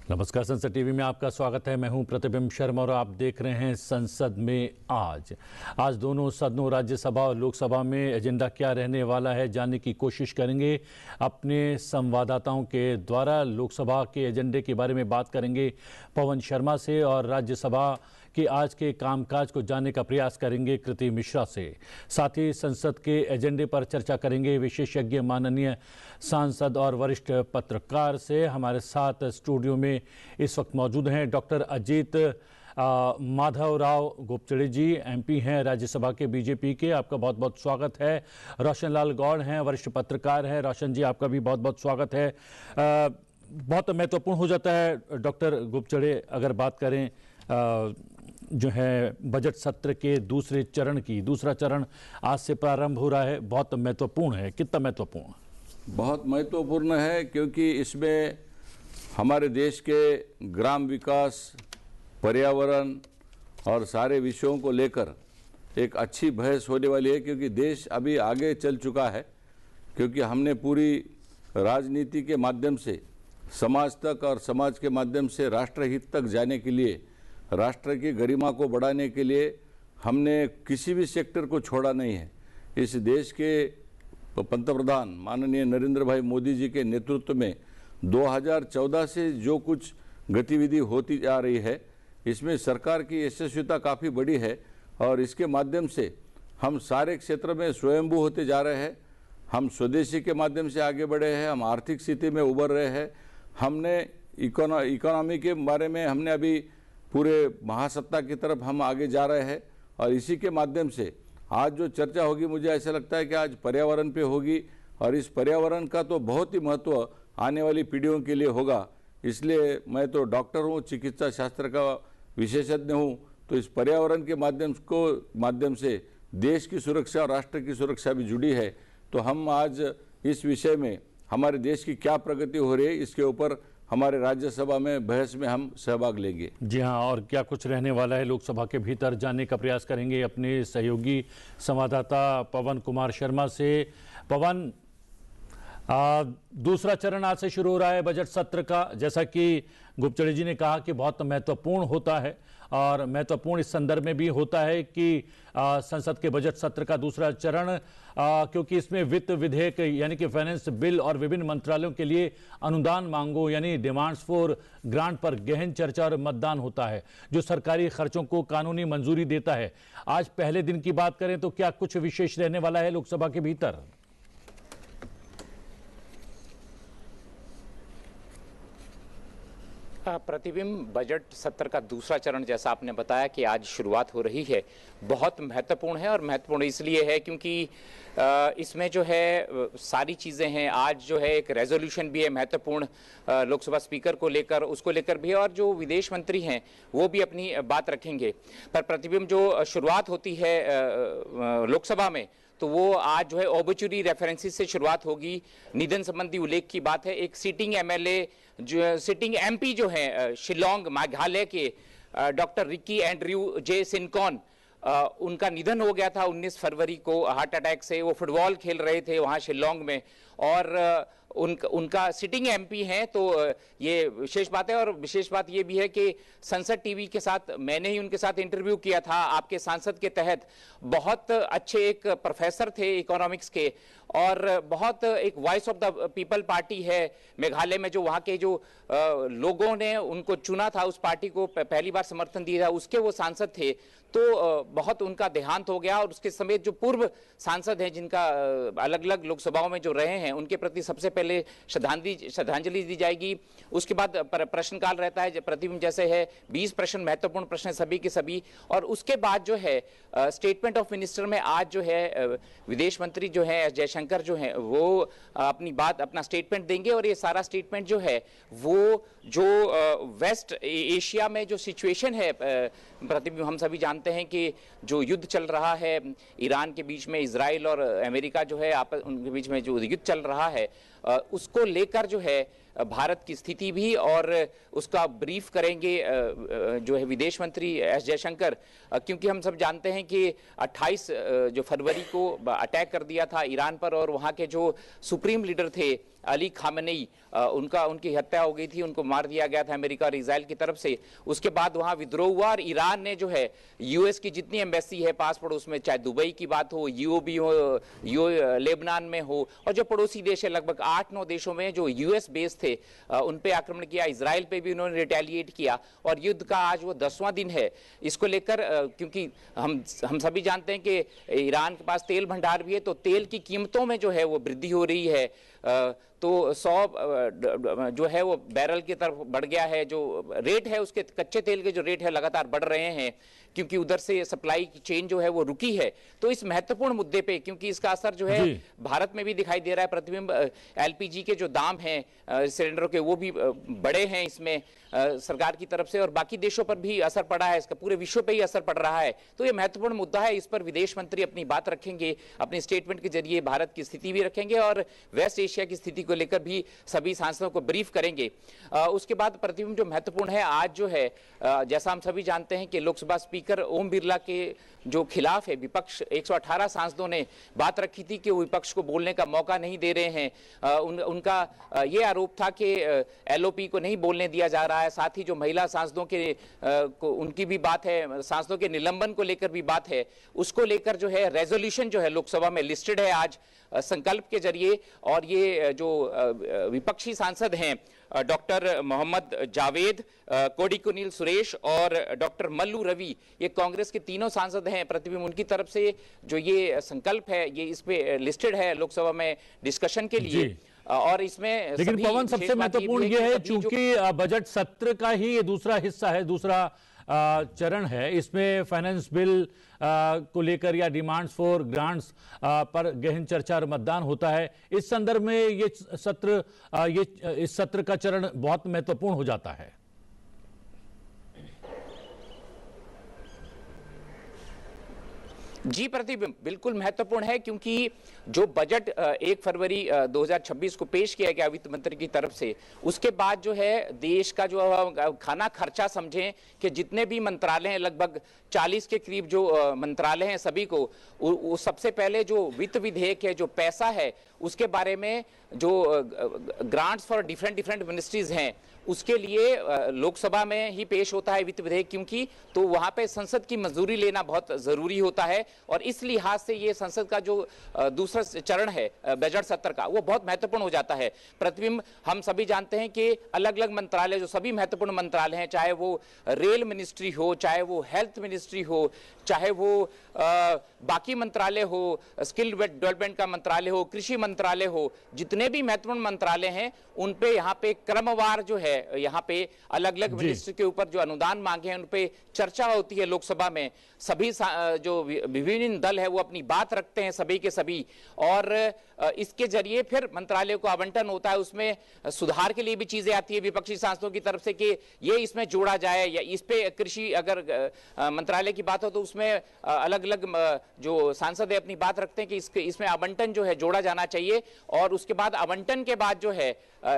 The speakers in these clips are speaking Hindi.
नमस्कार, संसद टीवी में आपका स्वागत है। मैं हूं प्रतिबिंब शर्मा और आप देख रहे हैं संसद में आज दोनों सदनों राज्यसभा और लोकसभा में एजेंडा क्या रहने वाला है जानने की कोशिश करेंगे। अपने संवाददाताओं के द्वारा लोकसभा के एजेंडे के बारे में बात करेंगे पवन शर्मा से और राज्यसभा कि आज के कामकाज को जानने का प्रयास करेंगे कृति मिश्रा से। साथ ही संसद के एजेंडे पर चर्चा करेंगे विशेषज्ञ माननीय सांसद और वरिष्ठ पत्रकार से। हमारे साथ स्टूडियो में इस वक्त मौजूद हैं डॉक्टर अजीत माधवराव गोपचड़े जी, एमपी हैं राज्यसभा के बीजेपी के। आपका बहुत बहुत स्वागत है। रोशन लाल गौड़ हैं, वरिष्ठ पत्रकार हैं। रोशन जी, आपका भी बहुत बहुत स्वागत है। बहुत महत्वपूर्ण हो जाता है डॉक्टर गोपचड़े, अगर बात करें जो है बजट सत्र के दूसरे चरण की। दूसरा चरण आज से प्रारंभ हो रहा है, बहुत महत्वपूर्ण है। कितना महत्वपूर्ण? बहुत महत्वपूर्ण है, क्योंकि इसमें हमारे देश के ग्राम विकास, पर्यावरण और सारे विषयों को लेकर एक अच्छी बहस होने वाली है। क्योंकि देश अभी आगे चल चुका है, क्योंकि हमने पूरी राजनीति के माध्यम से समाज तक और समाज के माध्यम से राष्ट्रहित तक जाने के लिए, राष्ट्र की गरिमा को बढ़ाने के लिए हमने किसी भी सेक्टर को छोड़ा नहीं है। इस देश के पंतप्रधान माननीय नरेंद्र भाई मोदी जी के नेतृत्व में 2014 से जो कुछ गतिविधि होती जा रही है, इसमें सरकार की यशस्विता काफ़ी बड़ी है और इसके माध्यम से हम सारे क्षेत्र में स्वयंभू होते जा रहे हैं। हम स्वदेशी के माध्यम से आगे बढ़े हैं, हम आर्थिक स्थिति में उभर रहे हैं। हमने इकोनॉमी के बारे में हमने अभी पूरे महासत्ता की तरफ हम आगे जा रहे हैं और इसी के माध्यम से आज जो चर्चा होगी, मुझे ऐसा लगता है कि आज पर्यावरण पे होगी और इस पर्यावरण का तो बहुत ही महत्व आने वाली पीढ़ियों के लिए होगा। इसलिए मैं तो डॉक्टर हूँ, चिकित्सा शास्त्र का विशेषज्ञ हूँ, तो इस पर्यावरण के माध्यम से देश की सुरक्षा और राष्ट्र की सुरक्षा भी जुड़ी है। तो हम आज इस विषय में हमारे देश की क्या प्रगति हो रही है, इसके ऊपर हमारे राज्यसभा में बहस में हम सहभाग लेंगे। जी हाँ, और क्या कुछ रहने वाला है लोकसभा के भीतर जानने का प्रयास करेंगे अपने सहयोगी संवाददाता पवन कुमार शर्मा से। पवन, दूसरा चरण आज से शुरू हो रहा है बजट सत्र का। जैसा कि गोपचड़े जी ने कहा कि बहुत महत्वपूर्ण होता है और महत्वपूर्ण इस संदर्भ में भी होता है कि संसद के बजट सत्र का दूसरा चरण, क्योंकि इसमें वित्त विधेयक यानी कि फाइनेंस बिल और विभिन्न मंत्रालयों के लिए अनुदान मांगों यानी डिमांड्स फॉर ग्रांट पर गहन चर्चा और मतदान होता है, जो सरकारी खर्चों को कानूनी मंजूरी देता है। आज पहले दिन की बात करें तो क्या कुछ विशेष रहने वाला है लोकसभा के भीतर? प्रतिबिंब, बजट सत्र का दूसरा चरण जैसा आपने बताया कि आज शुरुआत हो रही है, बहुत महत्वपूर्ण है। और महत्वपूर्ण इसलिए है क्योंकि इसमें जो है सारी चीज़ें हैं। आज जो है एक रेजोल्यूशन भी है महत्वपूर्ण लोकसभा स्पीकर को लेकर, उसको लेकर भी, और जो विदेश मंत्री हैं वो भी अपनी बात रखेंगे। पर प्रतिबिंब, जो शुरुआत होती है लोकसभा में, तो वो आज जो है ओबचुरी रेफरेंसेस से शुरुआत होगी। निधन संबंधी उल्लेख की बात है। एक सिटिंग एमएलए, जो सिटिंग एमपी जो है शिलोंग मेघालय के, डॉक्टर रिकी एंड्रयू जे सिनकॉन, उनका निधन हो गया था 19 फरवरी को हार्ट अटैक से। वो फुटबॉल खेल रहे थे वहाँ शिलोंग में और उनका सिटिंग एमपी हैं। तो ये विशेष बात है। और विशेष बात ये भी है कि संसद टीवी के साथ मैंने ही उनके साथ इंटरव्यू किया था आपके सांसद के तहत। बहुत अच्छे एक प्रोफेसर थे इकोनॉमिक्स के और बहुत एक voice of the people party है मेघालय में, जो वहाँ के जो लोगों ने उनको चुना था, उस पार्टी को पहली बार समर्थन दिया था, उसके वो सांसद थे। तो बहुत उनका देहांत हो गया और उसके समेत जो पूर्व सांसद हैं जिनका अलग अलग लोकसभाओं में जो रहे हैं, उनके प्रति सबसे पहले श्रद्धांजलि दी जाएगी। उसके बाद प्रश्नकाल रहता है प्रतिबिंब, जैसे है 20 प्रश्न, महत्वपूर्ण प्रश्न सभी के सभी। और उसके बाद जो है स्टेटमेंट ऑफ मिनिस्टर में आज जो है विदेश मंत्री जो है एस जयशंकर जो है वो अपना स्टेटमेंट देंगे। और ये सारा स्टेटमेंट जो है वो जो वेस्ट एशिया में जो सिचुएशन है प्रतिबिंब, हम सभी जानते हैं कि जो युद्ध चल रहा है ईरान के बीच में, इजराइल और अमेरिका जो है उनके बीच में जो युद्ध चल रहा है, उसको लेकर जो है भारत की स्थिति भी और उसका ब्रीफ करेंगे जो है विदेश मंत्री एस जयशंकर, क्योंकि हम सब जानते हैं कि 28 जो फरवरी को अटैक कर दिया था ईरान पर और वहाँ के जो सुप्रीम लीडर थे अली खामेनी, उनकी हत्या हो गई थी, उनको मार दिया गया था अमेरिका और इजराइल की तरफ से। उसके बाद वहां विद्रोह हुआ और ईरान ने जो है यूएस की जितनी एम्बेसी है पास पड़ोस में, चाहे दुबई की बात हो, यूओबी हो, लेबनान में हो, और जो पड़ोसी देश है लगभग 8-9 देशों में जो यूएस बेस थे उन पे आक्रमण किया। इजराइल पे भी उन्होंने रिटेलिएट किया और युद्ध का आज वो 10वां दिन है। इसको लेकर क्योंकि हम सभी जानते हैं कि ईरान के पास तेल भंडार भी है, तो तेल की कीमतों में जो है वो वृद्धि हो रही है। तो 100 जो है वो बैरल की तरफ बढ़ गया है, जो रेट है उसके कच्चे तेल के जो रेट है लगातार बढ़ रहे हैं क्योंकि उधर से सप्लाई की चेन जो है वो रुकी है। तो इस महत्वपूर्ण मुद्दे पे, क्योंकि इसका असर जो है भारत में भी दिखाई दे रहा है, प्रतिबिंब एलपीजी के जो दाम हैं सिलेंडरों के वो भी बड़े हैं इसमें सरकार की तरफ से, और बाकी देशों पर भी असर पड़ा है, इसका पूरे विश्व पे ही असर पड़ रहा है। तो ये महत्वपूर्ण मुद्दा है, इस पर विदेश मंत्री अपनी बात रखेंगे, अपनी स्टेटमेंट के जरिए भारत की स्थिति भी रखेंगे और वेस्ट एशिया की स्थिति को लेकर भी सभी सांसदों को ब्रीफ करेंगे। उसके बाद प्रतिबिंब जो महत्वपूर्ण है आज जो है, जैसा हम सभी जानते हैं कि लोकसभा स्पीकर ओम बिरला के जो खिलाफ है विपक्ष 118 सांसदों ने बात रखी थी कि वो विपक्ष को बोलने का मौका नहीं दे रहे हैं। उनका ये आरोप था कि एलओपी को नहीं बोलने दिया जा रहा है। साथ ही जो महिला सांसदों के उनकी भी बात है, सांसदों के निलंबन को लेकर भी बात है, उसको लेकर जो है रेजोल्यूशन जो है लोकसभा में लिस्टेड है आज संकल्प के जरिए। और ये जो विपक्षी सांसद हैं डॉक्टर मोहम्मद जावेद, कोडिकुनिल सुरेश और डॉक्टर मल्लू रवि, ये कांग्रेस के तीनों सांसद हैं प्रतिबिंब, उनकी तरफ से जो ये संकल्प है ये इस पे लिस्टेड है लोकसभा में डिस्कशन के लिए। और इसमें लेकिन पवन सबसे महत्वपूर्ण ये है चूंकि बजट सत्र का ही ये दूसरा हिस्सा है, दूसरा चरण है, इसमें फाइनेंस बिल को लेकर या डिमांड्स फॉर ग्रांट्स पर गहन चर्चा और मतदान होता है। इस संदर्भ में ये सत्र इस सत्र का चरण बहुत महत्वपूर्ण हो जाता है। जी प्रतिबिंब बिल्कुल महत्वपूर्ण है, क्योंकि जो बजट 1 फरवरी 2026 को पेश किया गया वित्त मंत्री की तरफ से, उसके बाद जो है देश का जो खाना खर्चा समझें कि जितने भी मंत्रालय हैं, लगभग 40 के करीब जो मंत्रालय हैं, सभी को सबसे पहले जो वित्त विधेयक है, जो पैसा है, उसके बारे में जो ग्रांट्स फॉर डिफरेंट मिनिस्ट्रीज हैं, उसके लिए लोकसभा में ही पेश होता है वित्त विधेयक, क्योंकि तो वहां पे संसद की मंजूरी लेना बहुत जरूरी होता है। और इस लिहाज से ये संसद का जो दूसरा चरण है बजट सत्र का, वो बहुत महत्वपूर्ण हो जाता है। प्रतिबिंब हम सभी जानते हैं कि अलग अलग मंत्रालय, जो सभी महत्वपूर्ण मंत्रालय हैं, चाहे वो रेल मिनिस्ट्री हो, चाहे वो हेल्थ मिनिस्ट्री हो, चाहे वो बाकी मंत्रालय हो, स्किल डेवलपमेंट का मंत्रालय हो, कृषि मंत्रालय हो, जितने भी महत्वपूर्ण मंत्रालय हैं उन पे यहाँ पे क्रमवार जो है यहाँ पे अलग अलग मिनिस्ट्री के ऊपर जो अनुदान मांगे हैं उन पे चर्चा होती है लोकसभा में। सभी जो विभिन्न दल है वो अपनी बात रखते हैं सभी के सभी, और इसके जरिए फिर मंत्रालय को आवंटन होता है। उसमें सुधार के लिए भी चीजें आती है विपक्षी सांसदों की तरफ से कि ये इसमें जोड़ा जाए, या इस पे कृषि अगर मंत्रालय की बात हो तो उसमें अलग अलग जो सांसद है अपनी बात रखते हैं कि इसमें आवंटन जो है जोड़ा जाना चाहिए। और उसके बाद आवंटन के बाद जो है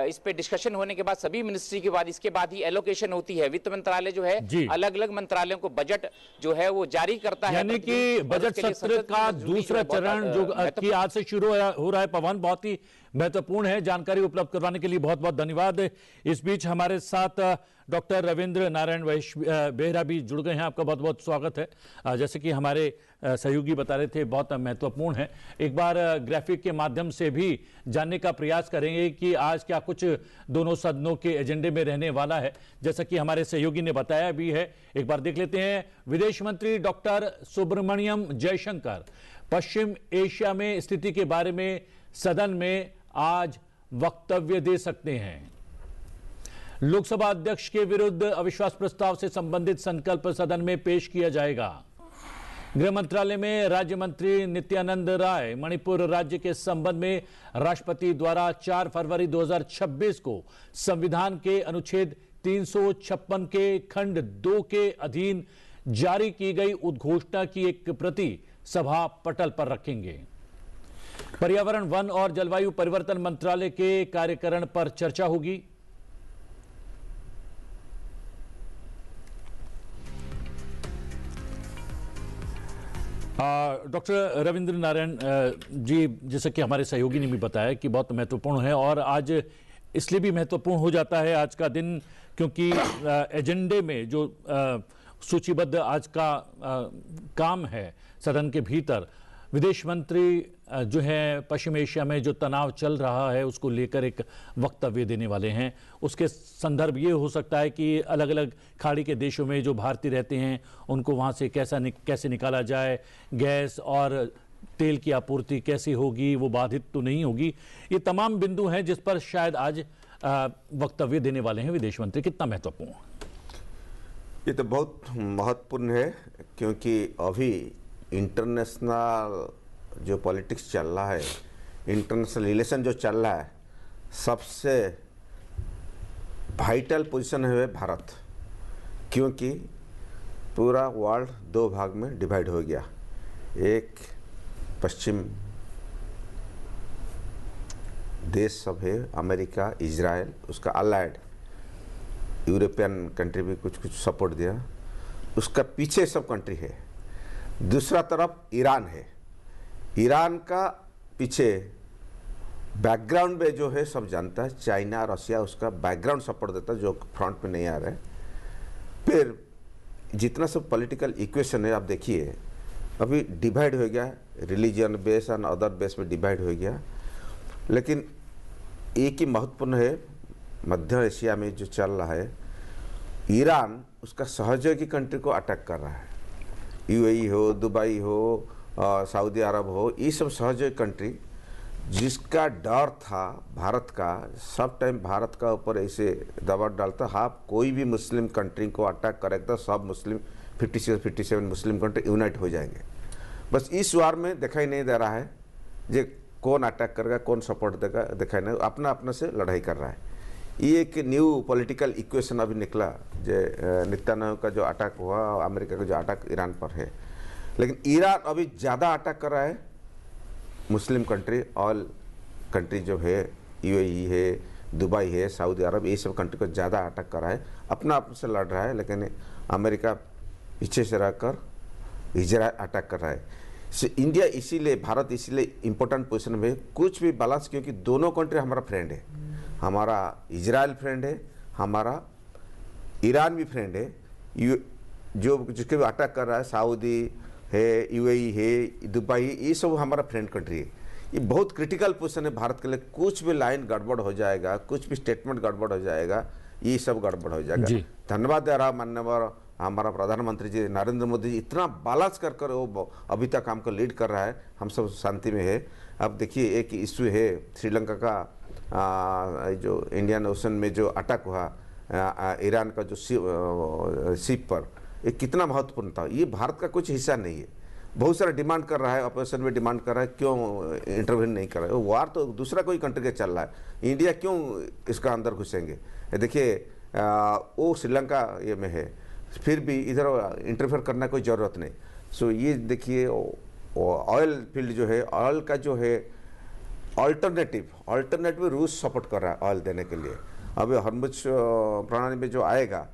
इस पे डिस्कशन होने के बाद सभी मिनिस्ट्री के बाद इसके बाद ही एलोकेशन होती है। वित्त मंत्रालय जो है अलग अलग मंत्रालयों को बजट जो है वो जारी करता है। यानी कि बजट सत्र का दूसरा चरण जो कि आज से शुरू हो रहा है, पवन, बहुत ही महत्वपूर्ण है। जानकारी उपलब्ध करवाने के लिए बहुत बहुत धन्यवाद। इस बीच हमारे साथ डॉक्टर रविंद्र नारायण बेहरा भी जुड़ गए हैं, आपका बहुत बहुत स्वागत है। जैसे कि हमारे सहयोगी बता रहे थे, बहुत महत्वपूर्ण है। एक बार ग्राफिक के माध्यम से भी जानने का प्रयास करेंगे कि आज क्या कुछ दोनों सदनों के एजेंडे में रहने वाला है, जैसा कि हमारे सहयोगी ने बताया भी है। एक बार देख लेते हैं। विदेश मंत्री डॉक्टर सुब्रमण्यम जयशंकर पश्चिम एशिया में स्थिति के बारे में सदन में आज वक्तव्य दे सकते हैं। लोकसभा अध्यक्ष के विरुद्ध अविश्वास प्रस्ताव से संबंधित संकल्प सदन में पेश किया जाएगा। गृह मंत्रालय में राज्य मंत्री नित्यानंद राय मणिपुर राज्य के संबंध में राष्ट्रपति द्वारा 4 फरवरी 2026 को संविधान के अनुच्छेद 356 के खंड 2 के अधीन जारी की गई उद्घोषणा की एक प्रति सभा पटल पर रखेंगे। पर्यावरण, वन और जलवायु परिवर्तन मंत्रालय के कार्यकरण पर चर्चा होगी। डॉक्टर रविंद्र नारायण जी, जैसा कि हमारे सहयोगी ने भी बताया कि बहुत महत्वपूर्ण है और आज इसलिए भी महत्वपूर्ण हो जाता है आज का दिन क्योंकि एजेंडे में जो सूचीबद्ध आज का काम है सदन के भीतर, विदेश मंत्री जो है पश्चिम एशिया में जो तनाव चल रहा है उसको लेकर एक वक्तव्य देने वाले हैं। उसके संदर्भ ये हो सकता है कि अलग अलग खाड़ी के देशों में जो भारतीय रहते हैं उनको वहाँ से कैसे निकाला जाए, गैस और तेल की आपूर्ति कैसी होगी, वो बाधित तो नहीं होगी। ये तमाम बिंदु हैं जिस पर शायद आज वक्तव्य देने वाले हैं विदेश मंत्री। कितना महत्वपूर्ण? ये तो बहुत महत्वपूर्ण है क्योंकि अभी इंटरनेशनल जो पॉलिटिक्स चल रहा है, इंटरनेशनल रिलेशन जो चल रहा है, सबसे वाइटल पोजीशन है भारत, क्योंकि पूरा वर्ल्ड दो भाग में डिवाइड हो गया। एक पश्चिम देश सब है, अमेरिका, इजराइल, उसका अलाइड यूरोपियन कंट्री भी कुछ कुछ सपोर्ट दिया, उसका पीछे सब कंट्री है। दूसरा तरफ ईरान है, ईरान का पीछे बैकग्राउंड में जो है सब जानता है, चाइना, रशिया उसका बैकग्राउंड सपोर्ट देता है जो फ्रंट में नहीं आ रहा है। फिर जितना सब पॉलिटिकल इक्वेशन है आप देखिए, अभी डिवाइड हो गया, religion base and other base में डिवाइड हो गया। लेकिन एक ही महत्वपूर्ण है, मध्य एशिया में जो चल रहा है, ईरान उसका सहयोगी कंट्री को अटैक कर रहा है। यूएई हो, दुबई हो, सऊदी अरब हो, ये सब सहयोगी कंट्री जिसका डर था भारत का, सब टाइम भारत का ऊपर ऐसे दबाव डालता, आप कोई भी मुस्लिम कंट्री को अटैक करेगा तो सब मुस्लिम 57 मुस्लिम कंट्री यूनाइट हो जाएंगे। बस इस वार में दिखाई नहीं दे रहा है जे कौन अटैक करेगा, कौन सपोर्ट देगा, दिखाई नहीं, अपना अपना से लड़ाई कर रहा है। ये एक न्यू पॉलिटिकल इक्वेशन अभी निकला, जो नेतन्याहू का जो अटैक हुआ, अमेरिका का जो अटैक ईरान पर है। लेकिन ईरान अभी ज़्यादा अटैक कर रहा है मुस्लिम कंट्री, ऑल कंट्री जो है, यूएई है, दुबई है, सऊदी अरब, ये सब कंट्री को ज़्यादा अटैक कर रहा है, अपना आप से लड़ रहा है। लेकिन अमेरिका पीछे से रहकर इजराइल अटैक कर रहा है। इंडिया इसीलिए, भारत इसीलिए इम्पोर्टेंट पोजीशन में, कुछ भी बैलेंस, क्योंकि दोनों कंट्री हमारा फ्रेंड है, हमारा इजराइल फ्रेंड है, हमारा ईरान भी फ्रेंड है। जो जिसके भी अटैक कर रहा है, सऊदी है, यूएई है, दुबई, ये सब हमारा फ्रेंड कंट्री है। ये बहुत क्रिटिकल पोजीशन है भारत के लिए। कुछ भी लाइन गड़बड़ हो जाएगा, कुछ भी स्टेटमेंट गड़बड़ हो जाएगा, ये सब गड़बड़ हो जाएगा। धन्यवाद दे रहा मान्यवर हमारा प्रधानमंत्री जी नरेंद्र मोदी जी, इतना बैलेंस कर कर वो अभी तक हमको लीड कर रहा है, हम सब शांति में है। अब देखिए एक इशू है श्रीलंका का, जो इंडियन ओशन में जो अटैक हुआ ईरान का जो शिप पर, ये कितना महत्वपूर्ण था। ये भारत का कुछ हिस्सा नहीं है। बहुत सारा डिमांड कर रहा है, ऑपरेशन में डिमांड कर रहा है, क्यों इंटरव्यू नहीं कर रहा है। वार तो दूसरा कोई कंट्री के चल रहा है, इंडिया क्यों इसका अंदर घुसेंगे। देखिए वो श्रीलंका ये में है, फिर भी इधर इंटरफेयर करना कोई ज़रूरत नहीं। सो ये देखिए ऑयल फील्ड जो है, ऑयल का जो है अल्टरनेटिव रूस सपोर्ट कर रहा है ऑयल देने के लिए। अभी हॉर्मुज प्रणाली में जो आएगा,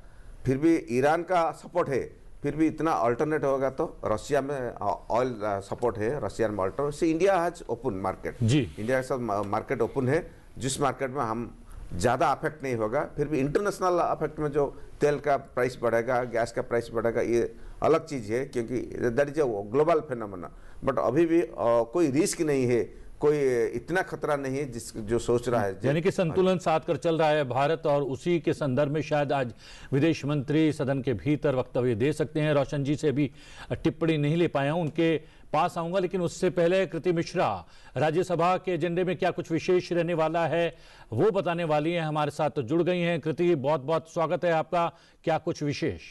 फिर भी ईरान का सपोर्ट है, फिर भी इतना अल्टरनेट होगा तो रशिया में ऑयल सपोर्ट है, रशिया में अल्टरनेट से India has open market. India के साथ मार्केट ओपन है, जिस मार्केट में हम ज़्यादा अफेक्ट नहीं होगा। फिर भी इंटरनेशनल अफेक्ट में जो तेल का प्राइस बढ़ेगा, गैस का प्राइस बढ़ेगा, ये अलग चीज़ है, क्योंकि that is a global phenomena. But अभी भी कोई रिस्क नहीं है, कोई इतना खतरा नहीं है जो सोच रहा है। यानी कि संतुलन साध कर चल रहा है भारत, और उसी के संदर्भ में शायद आज विदेश मंत्री सदन के भीतर वक्तव्य दे सकते हैं। रोशन जी से भी टिप्पणी नहीं ले पाया हूं, उनके पास आऊंगा, लेकिन उससे पहले कृति मिश्रा राज्यसभा के एजेंडे में क्या कुछ विशेष रहने वाला है वो बताने वाली हैं, हमारे साथ तो जुड़ गई हैं। कृति, बहुत बहुत स्वागत है आपका। क्या कुछ विशेष?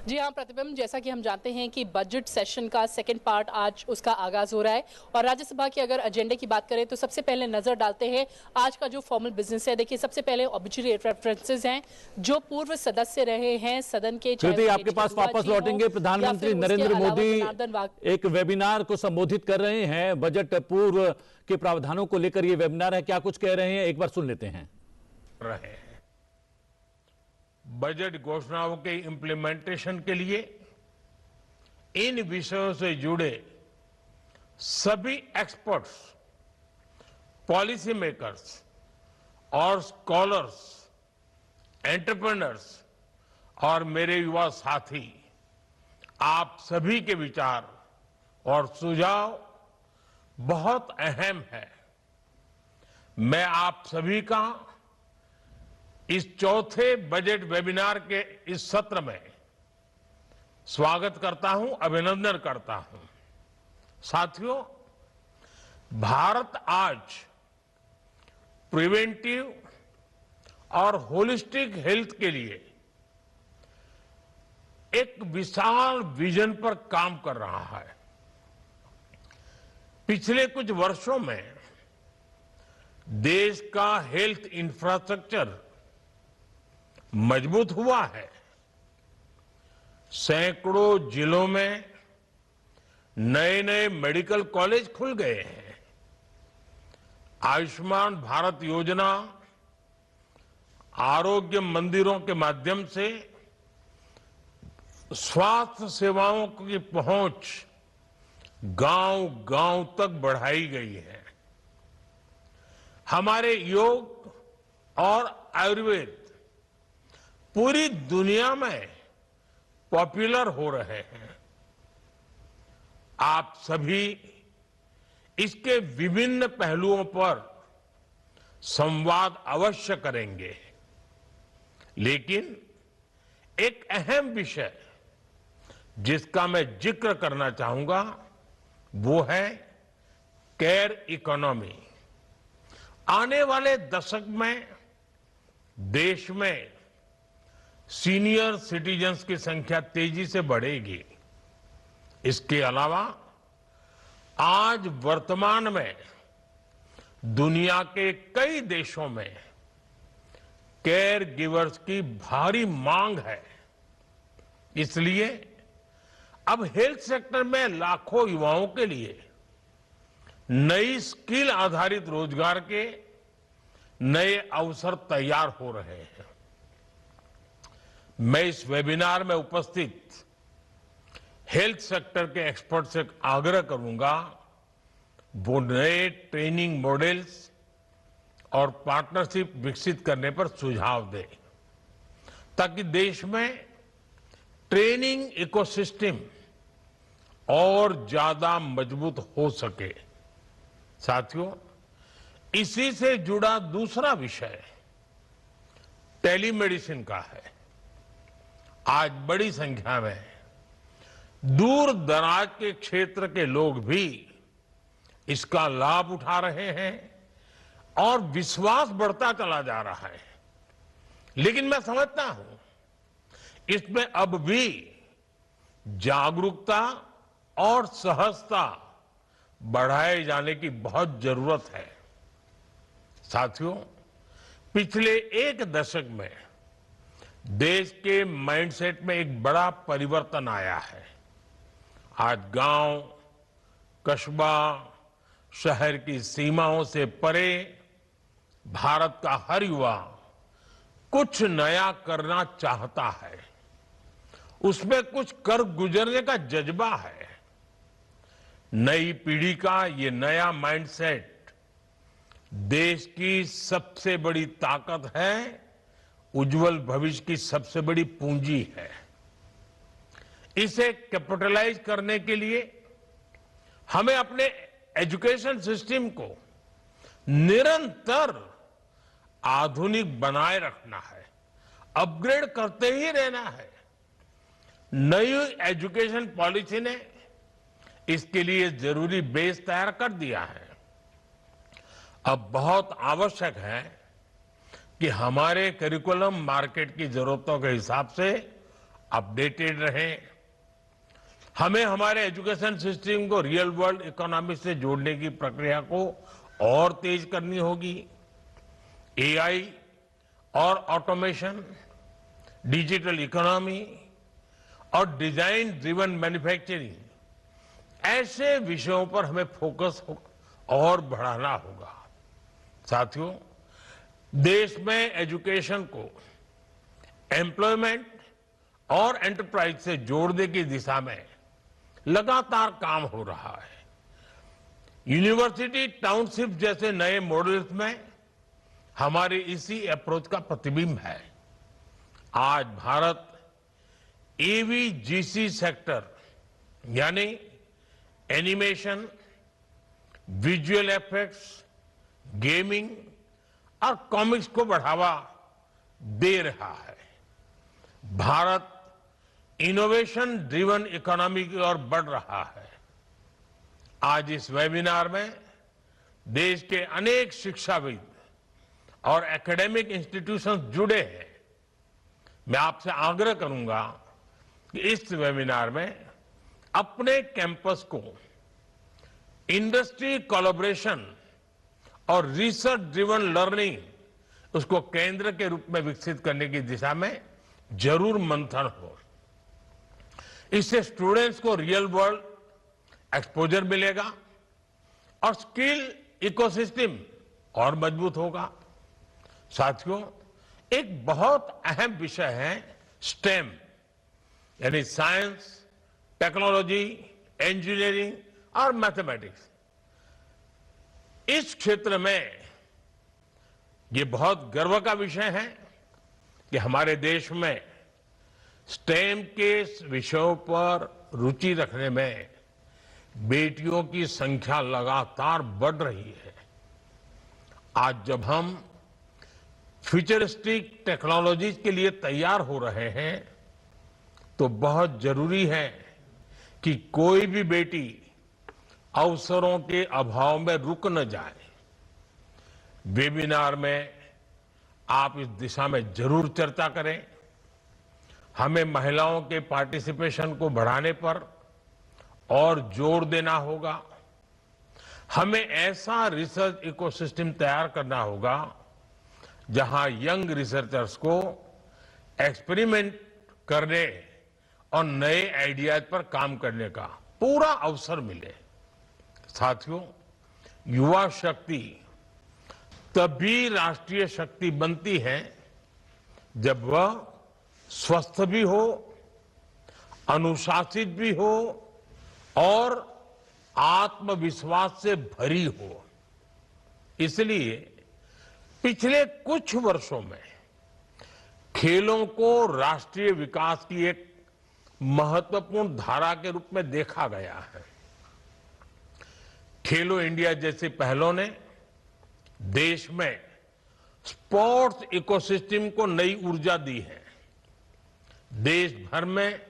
जी हाँ प्रतिबिंब, जैसा कि हम जानते हैं कि बजट सेशन का सेकंड पार्ट आज उसका आगाज हो रहा है, और राज्यसभा के अगर एजेंडे की बात करें तो सबसे पहले नजर डालते हैं आज का जो फॉर्मल बिजनेस है। देखिए सबसे पहले ऑब्जेक्टरी रेफरेंसेस हैं जो पूर्व सदस्य रहे हैं सदन के। आपके पास वापस लौटेंगे। प्रधानमंत्री नरेंद्र मोदी एक वेबिनार को संबोधित कर रहे हैं, बजट पूर्व के प्रावधानों को लेकर ये वेबिनार है, क्या कुछ कह रहे हैं एक बार सुन लेते हैं। बजट घोषणाओं के इम्प्लीमेंटेशन के लिए इन विषयों से जुड़े सभी एक्सपर्ट्स, पॉलिसी मेकर्स और स्कॉलर्स, एंटरप्रेन्योर्स और मेरे युवा साथी, आप सभी के विचार और सुझाव बहुत अहम है। मैं आप सभी का इस चौथे बजट वेबिनार के इस सत्र में स्वागत करता हूं, अभिनंदन करता हूं। साथियों, भारत आज प्रिवेंटिव और होलिस्टिक हेल्थ के लिए एक विशाल विजन पर काम कर रहा है। पिछले कुछ वर्षों में देश का हेल्थ इंफ्रास्ट्रक्चर मजबूत हुआ है। सैकड़ों जिलों में नए नए मेडिकल कॉलेज खुल गए हैं। आयुष्मान भारत योजना, आरोग्य मंदिरों के माध्यम से स्वास्थ्य सेवाओं की पहुंच गांव-गांव तक बढ़ाई गई है। हमारे योग और आयुर्वेद पूरी दुनिया में पॉपुलर हो रहे हैं। आप सभी इसके विभिन्न पहलुओं पर संवाद अवश्य करेंगे, लेकिन एक अहम विषय जिसका मैं जिक्र करना चाहूंगा वो है केयर इकोनॉमी। आने वाले दशक में देश में सीनियर सिटीजन्स की संख्या तेजी से बढ़ेगी। इसके अलावा आज वर्तमान में दुनिया के कई देशों में केयर गिवर्स की भारी मांग है। इसलिए अब हेल्थ सेक्टर में लाखों युवाओं के लिए नई स्किल आधारित रोजगार के नए अवसर तैयार हो रहे हैं। मैं इस वेबिनार में उपस्थित हेल्थ सेक्टर के एक्सपर्ट से आग्रह करूंगा वो नए ट्रेनिंग मॉडल्स और पार्टनरशिप विकसित करने पर सुझाव दें, ताकि देश में ट्रेनिंग इकोसिस्टम और ज्यादा मजबूत हो सके। साथियों, इसी से जुड़ा दूसरा विषय टेलीमेडिसिन का है। आज बड़ी संख्या में दूर दराज के क्षेत्र के लोग भी इसका लाभ उठा रहे हैं और विश्वास बढ़ता चला जा रहा है। लेकिन मैं समझता हूं इसमें अब भी जागरूकता और सहजता बढ़ाए जाने की बहुत जरूरत है। साथियों, पिछले एक दशक में देश के माइंडसेट में एक बड़ा परिवर्तन आया है। आज गांव, कस्बा, शहर की सीमाओं से परे भारत का हर युवा कुछ नया करना चाहता है। उसमें कुछ कर गुजरने का जज्बा है। नई पीढ़ी का ये नया माइंडसेट देश की सबसे बड़ी ताकत है, उज्जवल भविष्य की सबसे बड़ी पूंजी है। इसे कैपिटलाइज करने के लिए हमें अपने एजुकेशन सिस्टम को निरंतर आधुनिक बनाए रखना है, अपग्रेड करते ही रहना है। नई एजुकेशन पॉलिसी ने इसके लिए जरूरी बेस तैयार कर दिया है। अब बहुत आवश्यक है कि हमारे करिकुलम मार्केट की जरूरतों के हिसाब से अपडेटेड रहे। हमें हमारे एजुकेशन सिस्टम को रियल वर्ल्ड इकोनॉमी से जोड़ने की प्रक्रिया को और तेज करनी होगी। एआई और ऑटोमेशन, डिजिटल इकोनॉमी और डिजाइन ड्रिवन मैन्युफैक्चरिंग, ऐसे विषयों पर हमें फोकस और बढ़ाना होगा। साथियों, देश में एजुकेशन को एम्प्लॉयमेंट और एंटरप्राइज से जोड़ने की दिशा में लगातार काम हो रहा है। यूनिवर्सिटी टाउनशिप जैसे नए मॉडल्स में हमारी इसी अप्रोच का प्रतिबिंब है। आज भारत एवीजीसी सेक्टर यानी एनिमेशन, विजुअल इफेक्ट्स, गेमिंग और कॉमिक्स को बढ़ावा दे रहा है। भारत इनोवेशन ड्रिवन इकोनॉमी की ओर बढ़ रहा है। आज इस वेबिनार में देश के अनेक शिक्षाविद और एकेडमिक इंस्टीट्यूशंस जुड़े हैं। मैं आपसे आग्रह करूंगा कि इस वेबिनार में अपने कैंपस को इंडस्ट्री कोलैबोरेशन और रिसर्च ड्रिवन लर्निंग उसको केंद्र के रूप में विकसित करने की दिशा में जरूर मंथन हो। इससे स्टूडेंट्स को रियल वर्ल्ड एक्सपोजर मिलेगा और स्किल इकोसिस्टम और मजबूत होगा। साथियों, एक बहुत अहम विषय है स्टेम यानी साइंस, टेक्नोलॉजी, इंजीनियरिंग और मैथमेटिक्स। इस क्षेत्र में ये बहुत गर्व का विषय है कि हमारे देश में स्टेम के विषयों पर रुचि रखने में बेटियों की संख्या लगातार बढ़ रही है। आज जब हम फ्यूचरिस्टिक टेक्नोलॉजीज के लिए तैयार हो रहे हैं तो बहुत जरूरी है कि कोई भी बेटी अवसरों के अभाव में रुक न जाए। वेबिनार में आप इस दिशा में जरूर चर्चा करें। हमें महिलाओं के पार्टिसिपेशन को बढ़ाने पर और जोर देना होगा। हमें ऐसा रिसर्च इकोसिस्टम तैयार करना होगा जहां यंग रिसर्चर्स को एक्सपेरिमेंट करने और नए आइडियाज पर काम करने का पूरा अवसर मिले। साथियों, युवा शक्ति तभी राष्ट्रीय शक्ति बनती है जब वह स्वस्थ भी हो, अनुशासित भी हो और आत्मविश्वास से भरी हो। इसलिए पिछले कुछ वर्षों में खेलों को राष्ट्रीय विकास की एक महत्वपूर्ण धारा के रूप में देखा गया है। खेलो इंडिया जैसी पहलों ने देश में स्पोर्ट्स इकोसिस्टम को नई ऊर्जा दी है। देश भर में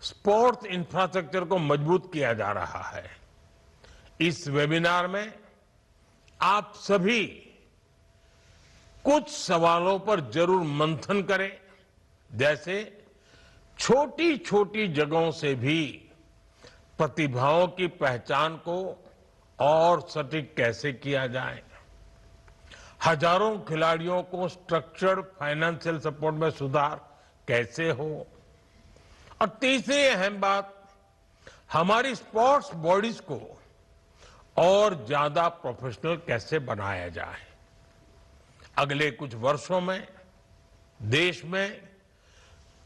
स्पोर्ट्स इंफ्रास्ट्रक्चर को मजबूत किया जा रहा है। इस वेबिनार में आप सभी कुछ सवालों पर जरूर मंथन करें, जैसे छोटी छोटी जगहों से भी प्रतिभाओं की पहचान को और सटीक कैसे किया जाए, हजारों खिलाड़ियों को स्ट्रक्चर्ड फाइनेंशियल सपोर्ट में सुधार कैसे हो, और तीसरी अहम बात, हमारी स्पोर्ट्स बॉडीज को और ज्यादा प्रोफेशनल कैसे बनाया जाए। अगले कुछ वर्षों में देश में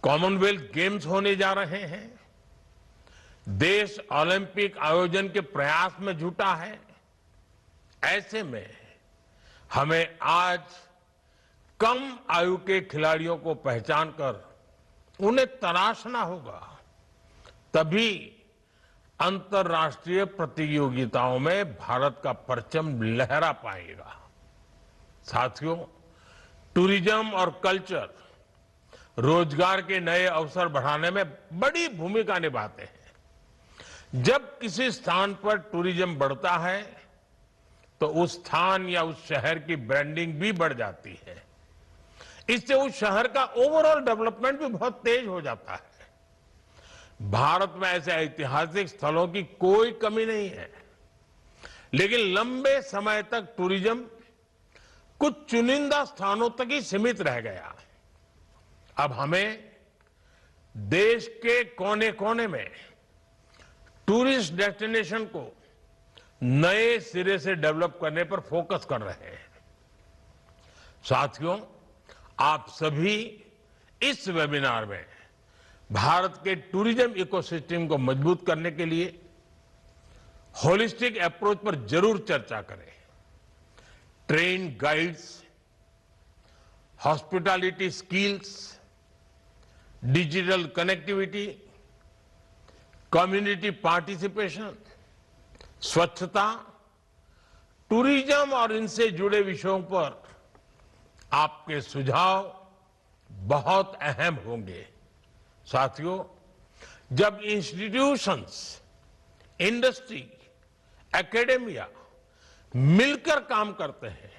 कॉमनवेल्थ गेम्स होने जा रहे हैं। देश ओलंपिक आयोजन के प्रयास में जुटा है। ऐसे में हमें आज कम आयु के खिलाड़ियों को पहचान कर उन्हें तराशना होगा, तभी अंतर्राष्ट्रीय प्रतियोगिताओं में भारत का परचम लहरा पाएगा। साथियों, टूरिज्म और कल्चर रोजगार के नए अवसर बढ़ाने में बड़ी भूमिका निभाते हैं। जब किसी स्थान पर टूरिज्म बढ़ता है तो उस स्थान या उस शहर की ब्रांडिंग भी बढ़ जाती है। इससे उस शहर का ओवरऑल डेवलपमेंट भी बहुत तेज हो जाता है। भारत में ऐसे ऐतिहासिक स्थलों की कोई कमी नहीं है, लेकिन लंबे समय तक टूरिज्म कुछ चुनिंदा स्थानों तक ही सीमित रह गया। अब हमें देश के कोने कोने में टूरिस्ट डेस्टिनेशन को नए सिरे से डेवलप करने पर फोकस कर रहे हैं। साथियों, आप सभी इस वेबिनार में भारत के टूरिज्म इकोसिस्टम को मजबूत करने के लिए होलिस्टिक अप्रोच पर जरूर चर्चा करें। Train guides, hospitality skills, digital connectivity, community participation, स्वच्छता, टूरिज्म और इनसे जुड़े विषयों पर आपके सुझाव बहुत अहम होंगे। साथियों, जब इंस्टीट्यूशंस, इंडस्ट्री, एकेडेमिया मिलकर काम करते हैं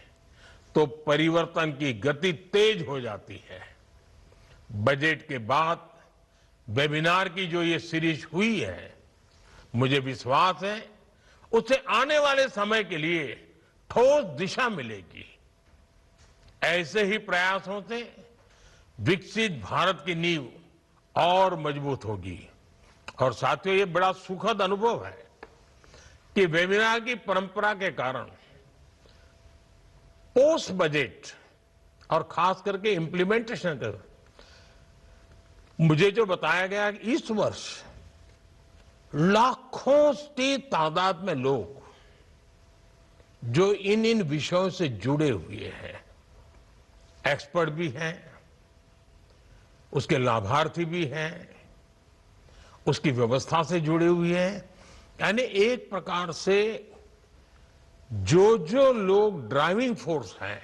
तो परिवर्तन की गति तेज हो जाती है। बजट के बाद वेबिनार की जो ये सीरीज हुई है, मुझे विश्वास है उससे आने वाले समय के लिए ठोस दिशा मिलेगी। ऐसे ही प्रयासों से विकसित भारत की नींव और मजबूत होगी। और साथियों, ये बड़ा सुखद अनुभव है कि वेबिनार की परंपरा के कारण पोस्ट बजट और खास करके इंप्लीमेंटेशन का मुझे जो बताया गया कि इस वर्ष लाखों की तादाद में लोग जो इन विषयों से जुड़े हुए हैं, एक्सपर्ट भी हैं, उसके लाभार्थी भी हैं, उसकी व्यवस्था से जुड़े हुए हैं, यानी एक प्रकार से जो लोग ड्राइविंग फोर्स हैं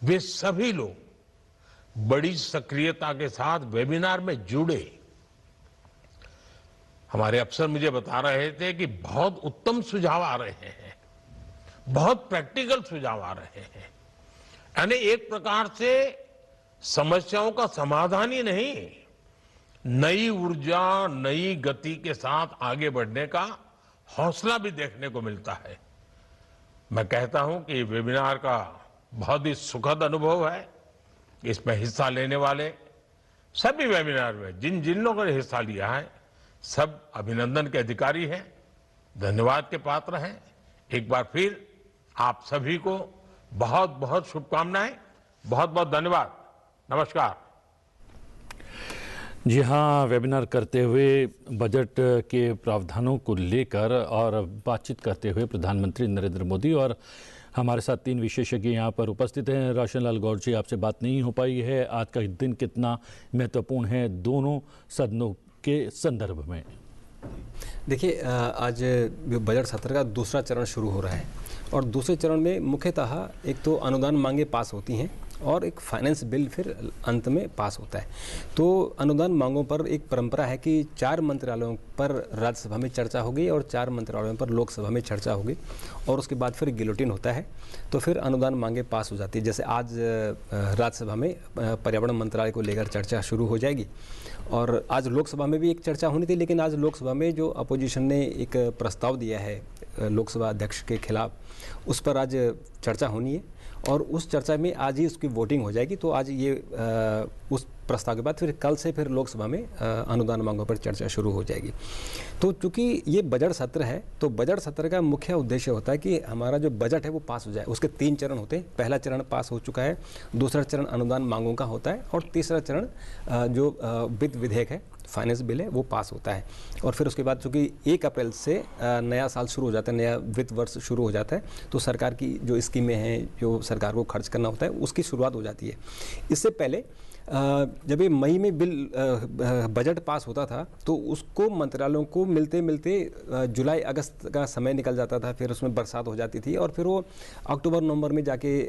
वे सभी लोग बड़ी सक्रियता के साथ वेबिनार में जुड़े। हमारे अफसर मुझे बता रहे थे कि बहुत उत्तम सुझाव आ रहे हैं, बहुत प्रैक्टिकल सुझाव आ रहे हैं, यानी एक प्रकार से समस्याओं का समाधान ही नहीं, नई ऊर्जा, नई गति के साथ आगे बढ़ने का हौसला भी देखने को मिलता है। मैं कहता हूं कि वेबिनार का बहुत ही सुखद अनुभव है। इसमें हिस्सा लेने वाले सभी वेबिनार में जिन जिन लोगों ने हिस्सा लिया है सब अभिनंदन के अधिकारी हैं, धन्यवाद के पात्र हैं। एक बार फिर आप सभी को बहुत बहुत शुभकामनाएं, बहुत बहुत धन्यवाद। नमस्कार। जी हाँ, वेबिनार करते हुए बजट के प्रावधानों को लेकर और बातचीत करते हुए प्रधानमंत्री नरेंद्र मोदी और हमारे साथ 3 विशेषज्ञ यहाँ पर उपस्थित हैं। रोशन लाल गौर जी, आपसे बात नहीं हो पाई है, आज का दिन कितना महत्वपूर्ण है दोनों सदनों के संदर्भ में? देखिए, आज बजट सत्र का दूसरा चरण शुरू हो रहा है और दूसरे चरण में मुख्यतः एक तो अनुदान मांगे पास होती हैं और एक फाइनेंस बिल फिर अंत में पास होता है। तो अनुदान मांगों पर एक परंपरा है कि 4 मंत्रालयों पर राज्यसभा में चर्चा होगी और 4 मंत्रालयों पर लोकसभा में चर्चा होगी और उसके बाद फिर गिलोटिन होता है, तो फिर अनुदान मांगे पास हो जाती है। जैसे आज राज्यसभा में पर्यावरण मंत्रालय को लेकर चर्चा शुरू हो जाएगी और आज लोकसभा में भी एक चर्चा होनी थी, लेकिन आज लोकसभा में जो अपोजिशन ने एक प्रस्ताव दिया है लोकसभा अध्यक्ष के खिलाफ, उस पर आज चर्चा होनी है और उस चर्चा में आज ही उसकी वोटिंग हो जाएगी। तो आज ये उस प्रस्ताव के बाद फिर कल से फिर लोकसभा में अनुदान मांगों पर चर्चा शुरू हो जाएगी। तो चूंकि ये बजट सत्र है, तो बजट सत्र का मुख्य उद्देश्य होता है कि हमारा जो बजट है वो पास हो जाए। उसके 3 चरण होते हैं। पहला चरण पास हो चुका है, दूसरा चरण अनुदान मांगों का होता है और तीसरा चरण जो वित्त विधेयक है, फाइनेंस बिल है, वो पास होता है। और फिर उसके बाद चूंकि 1 अप्रैल से नया साल शुरू हो जाता है, नया वित्त वर्ष शुरू हो जाता है, तो सरकार की जो स्कीमें हैं, जो सरकार को खर्च करना होता है, उसकी शुरुआत हो जाती है। इससे पहले जब ये मई में बिल बजट पास होता था तो उसको मंत्रालयों को मिलते मिलते जुलाई अगस्त का समय निकल जाता था, फिर उसमें बरसात हो जाती थी और फिर वो अक्टूबर नवंबर में जाके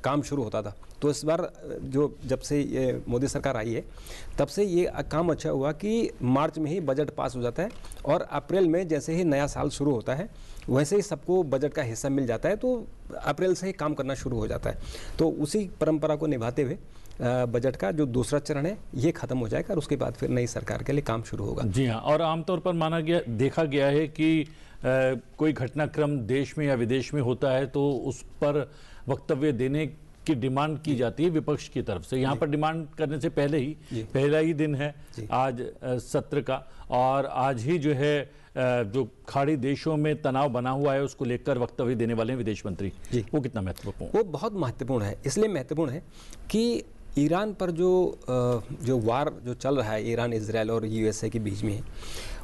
काम शुरू होता था। तो इस बार जब से ये मोदी सरकार आई है तब से ये काम अच्छा हुआ कि मार्च में ही बजट पास हो जाता है और अप्रैल में जैसे ही नया साल शुरू होता है वैसे ही सबको बजट का हिस्सा मिल जाता है, तो अप्रैल से ही काम करना शुरू हो जाता है। तो उसी परंपरा को निभाते हुए बजट का जो दूसरा चरण है ये खत्म हो जाएगा और उसके बाद फिर नई सरकार के लिए काम शुरू होगा। जी हाँ, और आमतौर पर देखा गया है कि कोई घटनाक्रम देश में या विदेश में होता है तो उस पर वक्तव्य देने की डिमांड की जाती है विपक्ष की तरफ से। यहाँ पर डिमांड करने से पहले ही पहला ही दिन है आज सत्र का, और आज ही जो है जो खाड़ी देशों में तनाव बना हुआ है उसको लेकर वक्तव्य देने वाले हैं विदेश मंत्री, वो कितना महत्वपूर्ण? वो बहुत महत्वपूर्ण है। इसलिए महत्वपूर्ण है कि ईरान पर जो वार जो चल रहा है ईरान इजराइल और यूएसए के बीच में,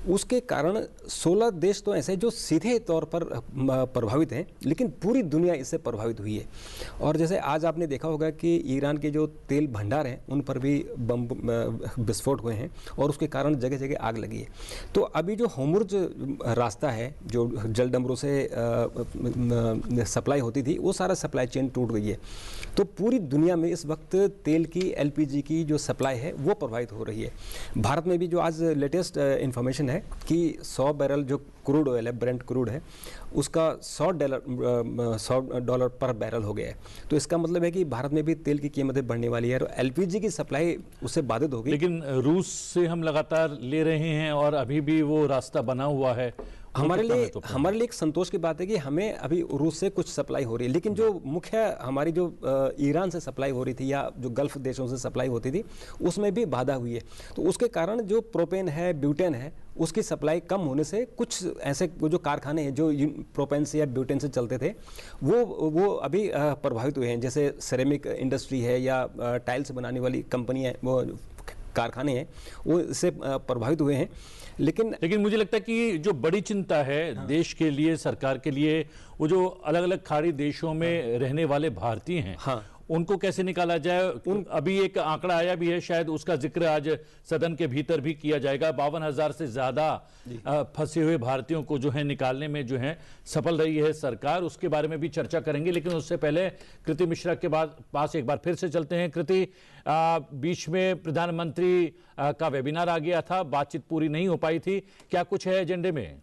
उसके कारण 16 देश तो ऐसे जो सीधे तौर पर प्रभावित हैं, लेकिन पूरी दुनिया इससे प्रभावित हुई है। और जैसे आज आपने देखा होगा कि ईरान के जो तेल भंडार हैं उन पर भी बम विस्फोट हुए हैं और उसके कारण जगह जगह आग लगी है। तो अभी जो होर्मुज़ रास्ता है जो जलडमरों से सप्लाई होती थी, वो सारा सप्लाई चेन टूट गई है। तो पूरी दुनिया में इस वक्त तेल की, एलपीजी की जो सप्लाई है वो प्रभावित हो रही है। भारत में भी जो आज लेटेस्ट इंफॉर्मेशन है कि 100 बैरल जो क्रूड ऑयल है, ब्रेंट क्रूड है, उसका $100 पर बैरल हो गया है। तो इसका मतलब है कि भारत में भी तेल की कीमतें बढ़ने वाली है और एलपीजी की सप्लाई उससे बाधित होगी। लेकिन रूस से हम लगातार ले रहे हैं और अभी भी वो रास्ता बना हुआ है। हमारे लिए एक संतोष की बात है कि हमें अभी रूस से कुछ सप्लाई हो रही है, लेकिन जो मुख्य हमारी जो ईरान से सप्लाई हो रही थी या जो गल्फ देशों से सप्लाई होती थी, उसमें भी बाधा हुई है। तो उसके कारण जो प्रोपेन है, ब्यूटेन है, उसकी सप्लाई कम होने से कुछ ऐसे जो कारखाने हैं जो प्रोपेन से या ब्यूटेन से चलते थे वो अभी प्रभावित हुए हैं। जैसे सिरेमिक इंडस्ट्री है या टाइल्स बनाने वाली कंपनियाँ, वो कारखाने हैं, वो इससे प्रभावित हुए हैं। लेकिन मुझे लगता है कि जो बड़ी चिंता है देश के लिए, सरकार के लिए, वो जो अलग अलग खाड़ी देशों में रहने वाले भारतीय हैं, उनको कैसे निकाला जाए। अभी एक आंकड़ा आया भी है, शायद उसका जिक्र आज सदन के भीतर भी किया जाएगा। 52,000 से ज्यादा फंसे हुए भारतीयों को जो है निकालने में जो है सफल रही है सरकार। उसके बारे में भी चर्चा करेंगे, लेकिन उससे पहले कृति मिश्रा के पास एक बार फिर से चलते हैं। कृति, बीच में प्रधानमंत्री का वेबिनार आ गया था, बातचीत पूरी नहीं हो पाई थी, क्या कुछ है एजेंडे में?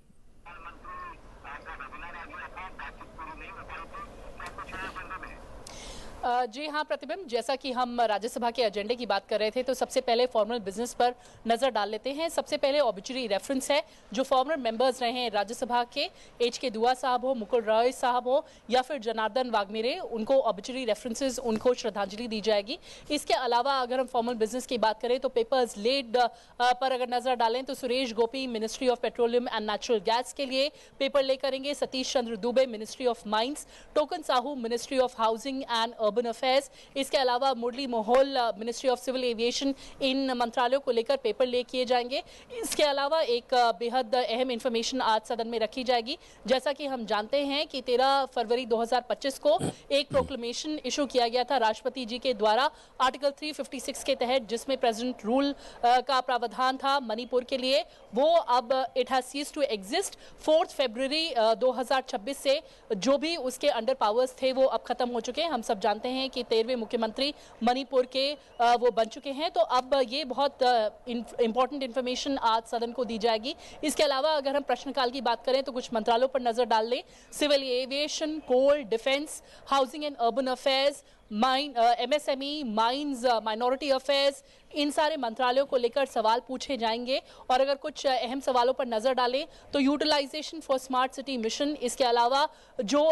जी हाँ प्रतिबिंब, जैसा कि हम राज्यसभा के एजेंडे की बात कर रहे थे, तो सबसे पहले फॉर्मल बिजनेस पर नजर डाल लेते हैं। सबसे पहले ऑब्चुरी रेफरेंस है, जो फॉर्मर मेंबर्स रहे हैं राज्यसभा के, HK दुआ साहब हो, मुकुल रॉय साहब हो या फिर जनार्दन वाग्मिरे, उनको ऑब्चुरी रेफरेंसेस, उनको श्रद्धांजलि दी जाएगी। इसके अलावा अगर हम फॉर्मल बिजनेस की बात करें तो पेपर्स लेड पर अगर नजर डालें तो Suresh Gopi ministry of petroleum and natural gas के लिए पेपर ले करेंगे, Satish Chandra Dubey ministry of mines, Tokhan Sahu ministry of housing and urban affairs, इसके अलावा Murali Mohol ministry of civil aviation, इन मंत्रालयों को लेकर पेपर ले किए जाएंगे। इसके अलावा एक बेहद अहम इंफॉर्मेशन आज सदन में रखी जाएगी। जैसा कि हम जानते हैं कि 13 फरवरी 2025 को एक प्रोक्लेमेशन इशू किया गया था राष्ट्रपति जी के द्वारा आर्टिकल 356 के तहत, जिसमें प्रेसिडेंट रूल का प्रावधान था मणिपुर के लिए, वो अब it has ceased to exist. 4 फरवरी 2026 से जो भी उसके अंडर पावर्स थे वो अब खत्म हो चुके हैं। हम सब जानते हैं कि 13वें मुख्यमंत्री मणिपुर के वो बन चुके हैं। तो अब ये बहुत इंपॉर्टेंट इंफॉर्मेशन आज सदन को दी जाएगी। इसके अलावा अगर हम प्रश्नकाल की बात करें तो कुछ मंत्रालयों पर नजर डाल लें, civil aviation, coal, defence, housing and urban affairs, MSME, mines, minority affairs, इन सारे मंत्रालयों को लेकर सवाल पूछे जाएंगे। और अगर कुछ अहम सवालों पर नजर डालें तो utilization for smart city mission, इसके अलावा जो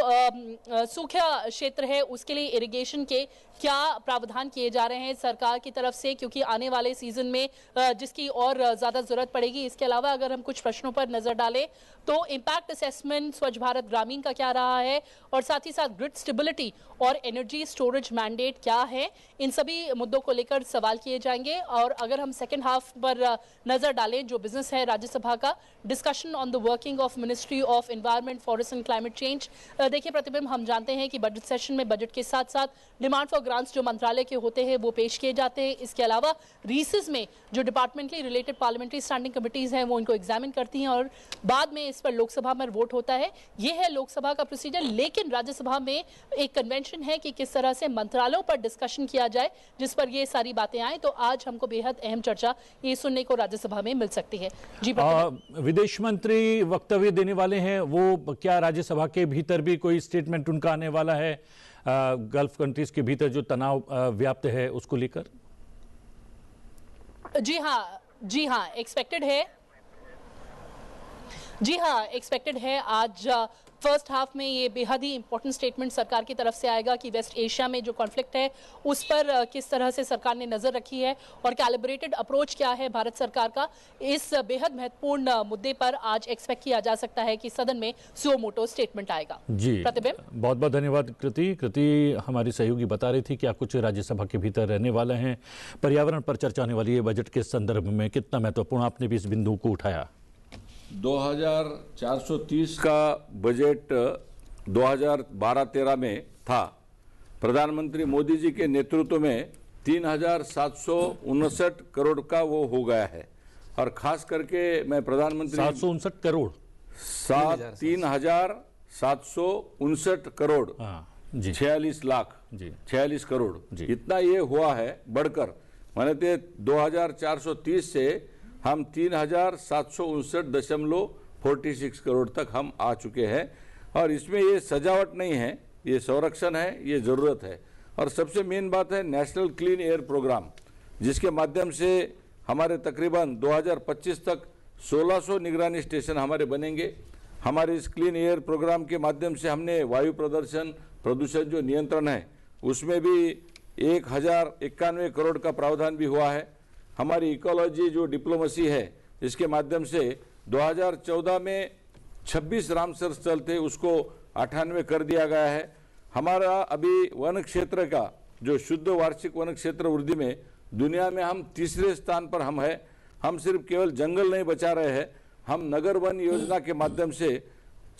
सूखा क्षेत्र है उसके लिए इरिगेशन के क्या प्रावधान किए जा रहे हैं सरकार की तरफ से, क्योंकि आने वाले सीजन में जिसकी और ज़्यादा ज़रूरत पड़ेगी। इसके अलावा अगर हम कुछ प्रश्नों पर नजर डालें तो इम्पैक्ट असेसमेंट स्वच्छ भारत ग्रामीण का क्या रहा है, और साथ ही साथ ग्रिड स्टेबिलिटी और एनर्जी स्टोरेज मैंडेट क्या है, इन सभी मुद्दों को लेकर सवाल किए जाएंगे। और अगर हम सेकेंड हाफ पर नजर डालें, जो बिजनेस है राज्यसभा का, discussion on the working of ministry of environment, forest and climate change. देखिए प्रतिबिंब, हम जानते हैं कि बजट सेशन में बजट के साथ साथ डिमांड फॉर ग्रांट्स जो मंत्रालय के होते हैं वो पेश किए जाते हैं। इसके अलावा रीसेस में जो departmentally related parliamentary standing committees हैं वो इनको एग्जामिन करती हैं और बाद में इस पर लोकसभा में वोट होता है। ये है लोकसभा का प्रोसीजर। लेकिन राज्यसभा में एक कन्वेंशन है कि किस तरह से मंत्रालयों पर डिस्कशन किया जाए जिस पर ये सारी बातें आए। तो आज हमको बेहद अहम चर्चा ये सुनने को राज्यसभा में मिल सकती है। जी विदेश मंत्री वक्तव्य देने वाले हैं, वो क्या राज्यसभा के भीतर भी कोई स्टेटमेंट उनका आने वाला है गल्फ कंट्रीज के भीतर जो तनाव व्याप्त है उसको लेकर? जी हाँ, एक्सपेक्टेड है। जी हाँ, एक्सपेक्टेड है आज फर्स्ट हाफ में ये बेहद ही इंपॉर्टेंट स्टेटमेंट सरकार की तरफ से आएगा कि वेस्ट एशिया में जो कॉन्फ्लिक्ट है उस पर किस तरह से सरकार ने नजर रखी है और कैलिब्रेटेड अप्रोच क्या है भारत सरकार का। इस बेहद महत्वपूर्ण मुद्दे पर आज एक्सपेक्ट किया जा सकता है कि सदन में सुओ मोटो स्टेटमेंट आएगा। जी, प्रतिबिंब, बहुत बहुत धन्यवाद कृति हमारी सहयोगी बता रही थी क्या कुछ राज्यसभा के भीतर रहने वाले हैं। पर्यावरण पर चर्चा होने वाली है बजट के संदर्भ में, कितना महत्वपूर्ण, आपने भी इस बिंदु को उठाया। 2430 का बजट 2012-13 में था। प्रधानमंत्री मोदी जी के नेतृत्व में 3759 करोड़ का वो हो गया है। और खास करके मैं प्रधानमंत्री 759 करोड़ 3759 करोड़ जी 46 लाख जी 46 करोड़ जी। इतना ये हुआ है बढ़कर, माने 2430 से हम 3759.46 करोड़ तक हम आ चुके हैं। और इसमें ये सजावट नहीं है, ये संरक्षण है, ये ज़रूरत है। और सबसे मेन बात है नेशनल क्लीन एयर प्रोग्राम, जिसके माध्यम से हमारे तकरीबन 2025 तक 1600 निगरानी स्टेशन हमारे बनेंगे। हमारे इस क्लीन एयर प्रोग्राम के माध्यम से हमने वायु प्रदूषण जो नियंत्रण है उसमें भी 1091 करोड़ का प्रावधान भी हुआ है। हमारी इकोलॉजी जो डिप्लोमेसी है इसके माध्यम से 2014 में 26 रामसर स्थल थे उसको 98 कर दिया गया है। हमारा अभी वन क्षेत्र का जो शुद्ध वार्षिक वन क्षेत्र वृद्धि में दुनिया में हम तीसरे स्थान पर हम है। हम सिर्फ केवल जंगल नहीं बचा रहे हैं, हम नगर वन योजना के माध्यम से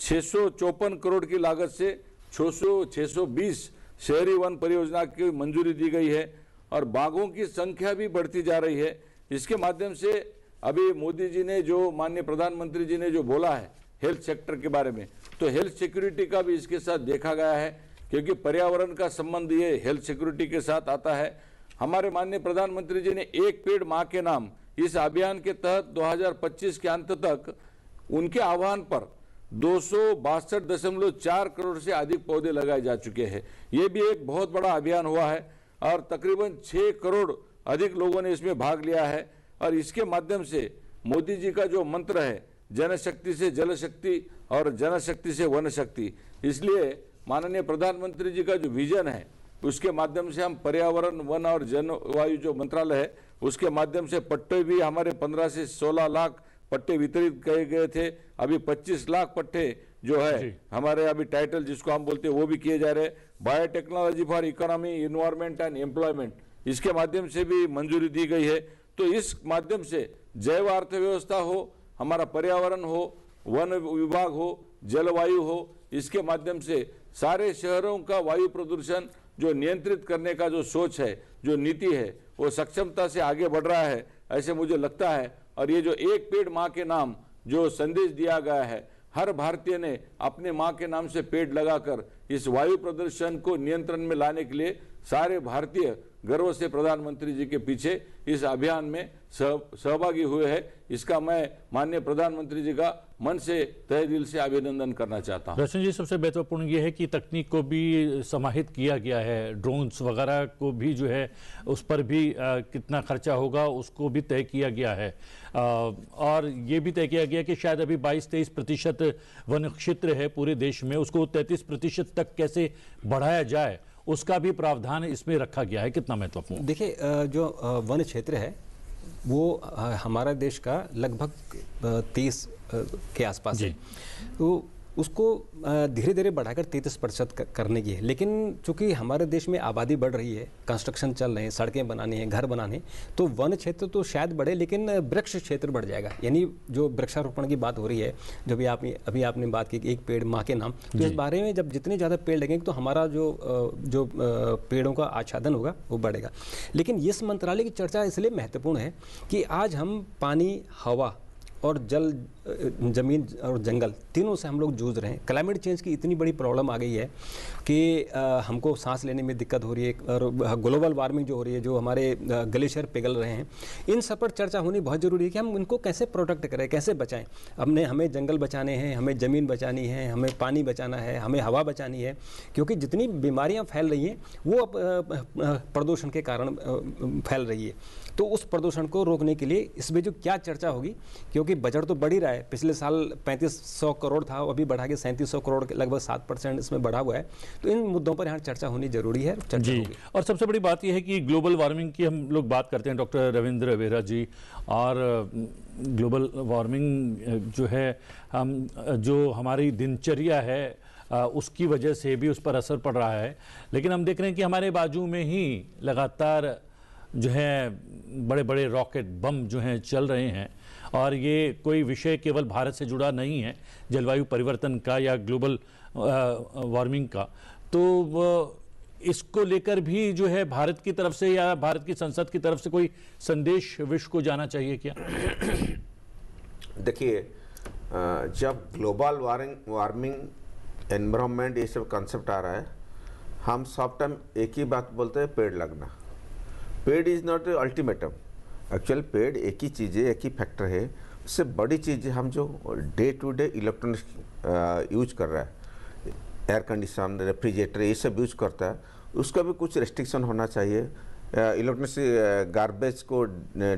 654 करोड़ की लागत से 620 शहरी वन परियोजना की मंजूरी दी गई है। और बाघों की संख्या भी बढ़ती जा रही है। इसके माध्यम से अभी मोदी जी ने जो, माननीय प्रधानमंत्री जी ने जो बोला है हेल्थ सेक्टर के बारे में, तो हेल्थ सिक्योरिटी का भी इसके साथ देखा गया है, क्योंकि पर्यावरण का संबंध ये हेल्थ सिक्योरिटी के साथ आता है। हमारे माननीय प्रधानमंत्री जी ने एक पेड़ माँ के नाम इस अभियान के तहत 2025 के अंत तक उनके आह्वान पर 262.4 करोड़ से अधिक पौधे लगाए जा चुके हैं। ये भी एक बहुत बड़ा अभियान हुआ है और तकरीबन 6 करोड़ अधिक लोगों ने इसमें भाग लिया है। और इसके माध्यम से मोदी जी का जो मंत्र है जनशक्ति से जल शक्ति और जनशक्ति से वन शक्ति, इसलिए माननीय प्रधानमंत्री जी का जो विजन है उसके माध्यम से हम पर्यावरण, वन और जलवायु जो मंत्रालय है उसके माध्यम से पट्टे भी हमारे 15 से 16 लाख पट्टे वितरित किए गए थे। अभी 25 लाख पट्टे जो है हमारे अभी टाइटल जिसको हम बोलते हैं वो भी किए जा रहे हैं। Biotechnology for economy, environment and employment, इसके माध्यम से भी मंजूरी दी गई है। तो इस माध्यम से जैव अर्थव्यवस्था हो, हमारा पर्यावरण हो, वन विभाग हो, जलवायु हो, इसके माध्यम से सारे शहरों का वायु प्रदूषण जो नियंत्रित करने का जो सोच है, जो नीति है, वो सक्षमता से आगे बढ़ रहा है ऐसे मुझे लगता है। और ये जो एक पेड़ माँ के नाम जो संदेश दिया गया है, हर भारतीय ने अपने माँ के नाम से पेड़ लगाकर इस वायु प्रदूषण को नियंत्रण में लाने के लिए सारे भारतीय गर्व से प्रधानमंत्री जी के पीछे इस अभियान में सहभागी हुए हैं। इसका मैं माननीय प्रधानमंत्री जी का मन से तहे दिल से अभिनंदन करना चाहता हूं। रोशन जी, सबसे महत्वपूर्ण ये है कि तकनीक को भी समाहित किया गया है, ड्रोन्स वगैरह को भी जो है उस पर भी कितना खर्चा होगा उसको भी तय किया गया है। और ये भी तय किया गया कि शायद अभी 22-23% वन क्षेत्र है पूरे देश में, उसको 33% तक कैसे बढ़ाया जाए उसका भी प्रावधान इसमें रखा गया है। कितना महत्वपूर्ण? देखिए, जो वन क्षेत्र है वो हमारा देश का लगभग 23 के आसपास है, तो उसको धीरे धीरे बढ़ाकर 33% करने की है। लेकिन चूंकि हमारे देश में आबादी बढ़ रही है, कंस्ट्रक्शन चल रहे हैं, सड़कें बनानी हैं, घर बनाने, तो वन क्षेत्र तो शायद बढ़े लेकिन वृक्ष क्षेत्र बढ़ जाएगा। यानी जो वृक्षारोपण की बात हो रही है, जो भी अभी आपने बात की कि एक पेड़ माँ के नाम, तो इस बारे में जब जितने ज़्यादा पेड़ लगेंगे तो हमारा जो पेड़ों का आच्छादन होगा वो बढ़ेगा। लेकिन इस मंत्रालय की चर्चा इसलिए महत्वपूर्ण है कि आज हम पानी, हवा और जल, जमीन और जंगल तीनों से हम लोग जूझ रहे हैं। क्लाइमेट चेंज की इतनी बड़ी प्रॉब्लम आ गई है कि हमको सांस लेने में दिक्कत हो रही है, और ग्लोबल वार्मिंग जो हो रही है, जो हमारे ग्लेशियर पिघल रहे हैं, इन सब पर चर्चा होनी बहुत ज़रूरी है कि हम इनको कैसे प्रोटेक्ट करें, कैसे बचाएं। हमें जंगल बचाने हैं, हमें ज़मीन बचानी है, हमें पानी बचाना है, हमें हवा बचानी है, क्योंकि जितनी बीमारियाँ फैल रही हैं वो प्रदूषण के कारण फैल रही है। तो उस प्रदूषण को रोकने के लिए इसमें जो क्या चर्चा होगी, क्योंकि देखिए बजट तो बढ़ ही रहा है, पिछले साल 3500 करोड़ था, अभी बढ़ा के 3700 करोड़ के लगभग 7% इसमें बढ़ा हुआ है। तो इन मुद्दों पर यहाँ चर्चा होनी जरूरी है, चर्चा जी। होगी। और सबसे बड़ी बात यह है कि ग्लोबल वार्मिंग की हम लोग बात करते हैं डॉक्टर रविंद्र बेहरा जी, और ग्लोबल वार्मिंग जो है हम जो हमारी दिनचर्या है उसकी वजह से भी उस पर असर पड़ रहा है। लेकिन हम देख रहे हैं कि हमारे बाजू में ही लगातार जो है बड़े बड़े रॉकेट बम जो हैं चल रहे हैं, और ये कोई विषय केवल भारत से जुड़ा नहीं है, जलवायु परिवर्तन का या ग्लोबल वार्मिंग का। तो इसको लेकर भी जो है भारत की तरफ से या भारत की संसद की तरफ से कोई संदेश विश्व को जाना चाहिए क्या? देखिए, जब ग्लोबल वार्मिंग एनवायरनमेंट ये सब कंसेप्ट आ रहा है, हम सब टाइम एक ही बात बोलते हैं, पेड़ लगना। पेड़ इज़ नॉट अल्टीमेटम। एक्चुअल पेड़ एक ही चीज़ है, एक ही फैक्टर है। उससे बड़ी चीज़ हम जो day to day electronics use कर रहा है, एयर कंडीशन, रेफ्रिजरेटर, ये सब यूज करता है, उसका भी कुछ रेस्ट्रिक्शन होना चाहिए। इलेक्ट्रॉनिक गार्बेज को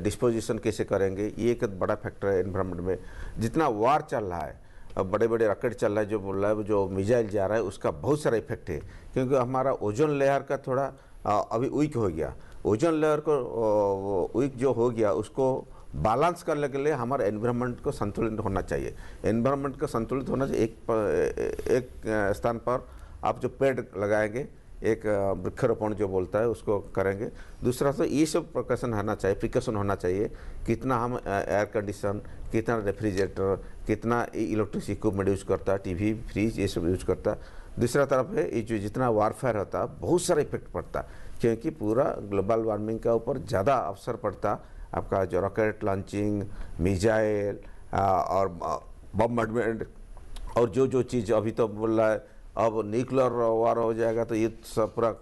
डिस्पोजिशन कैसे करेंगे, ये एक बड़ा फैक्टर है एनवायरनमेंट में। जितना वार चल रहा है, अब बड़े बड़े रॉकेट चल रहा है, जो बोल रहा है, जो मिसाइल जा रहा है, उसका बहुत सारा इफेक्ट है, क्योंकि हमारा ओजोन लेयर का थोड़ा अभी वीक हो गया। ओजोन लेयर को वीक जो हो गया, उसको बैलेंस करने के लिए हमारे एनवायरनमेंट को संतुलित होना चाहिए। एनवायरनमेंट को संतुलित होना चाहिए। एक स्थान पर आप जो पेड़ लगाएंगे, एक वृक्षारोपण जो बोलता है उसको करेंगे। दूसरा तो ये सब प्रिकॉशन होना चाहिए, प्रिकॉशन होना चाहिए, कितना हम एयर कंडीशन, कितना रेफ्रिजरेटर, कितना इलेक्ट्रिक इक्विपमेंट यूज करता है, टीवी, फ्रिज, ये सब यूज करता है। दूसरा तरफ है ये जो जितना वारफेयर होता है, बहुत सारा इफेक्ट पड़ता है, क्योंकि पूरा ग्लोबल वार्मिंग के ऊपर ज़्यादा अवसर पड़ता। आपका जो रॉकेट लॉन्चिंग, मिसाइल और बॉम्बार्डमेंट, और जो चीज़ अभी तो बोल रहा है अब न्यूक्लियर वार हो जाएगा, तो ये सब पूरा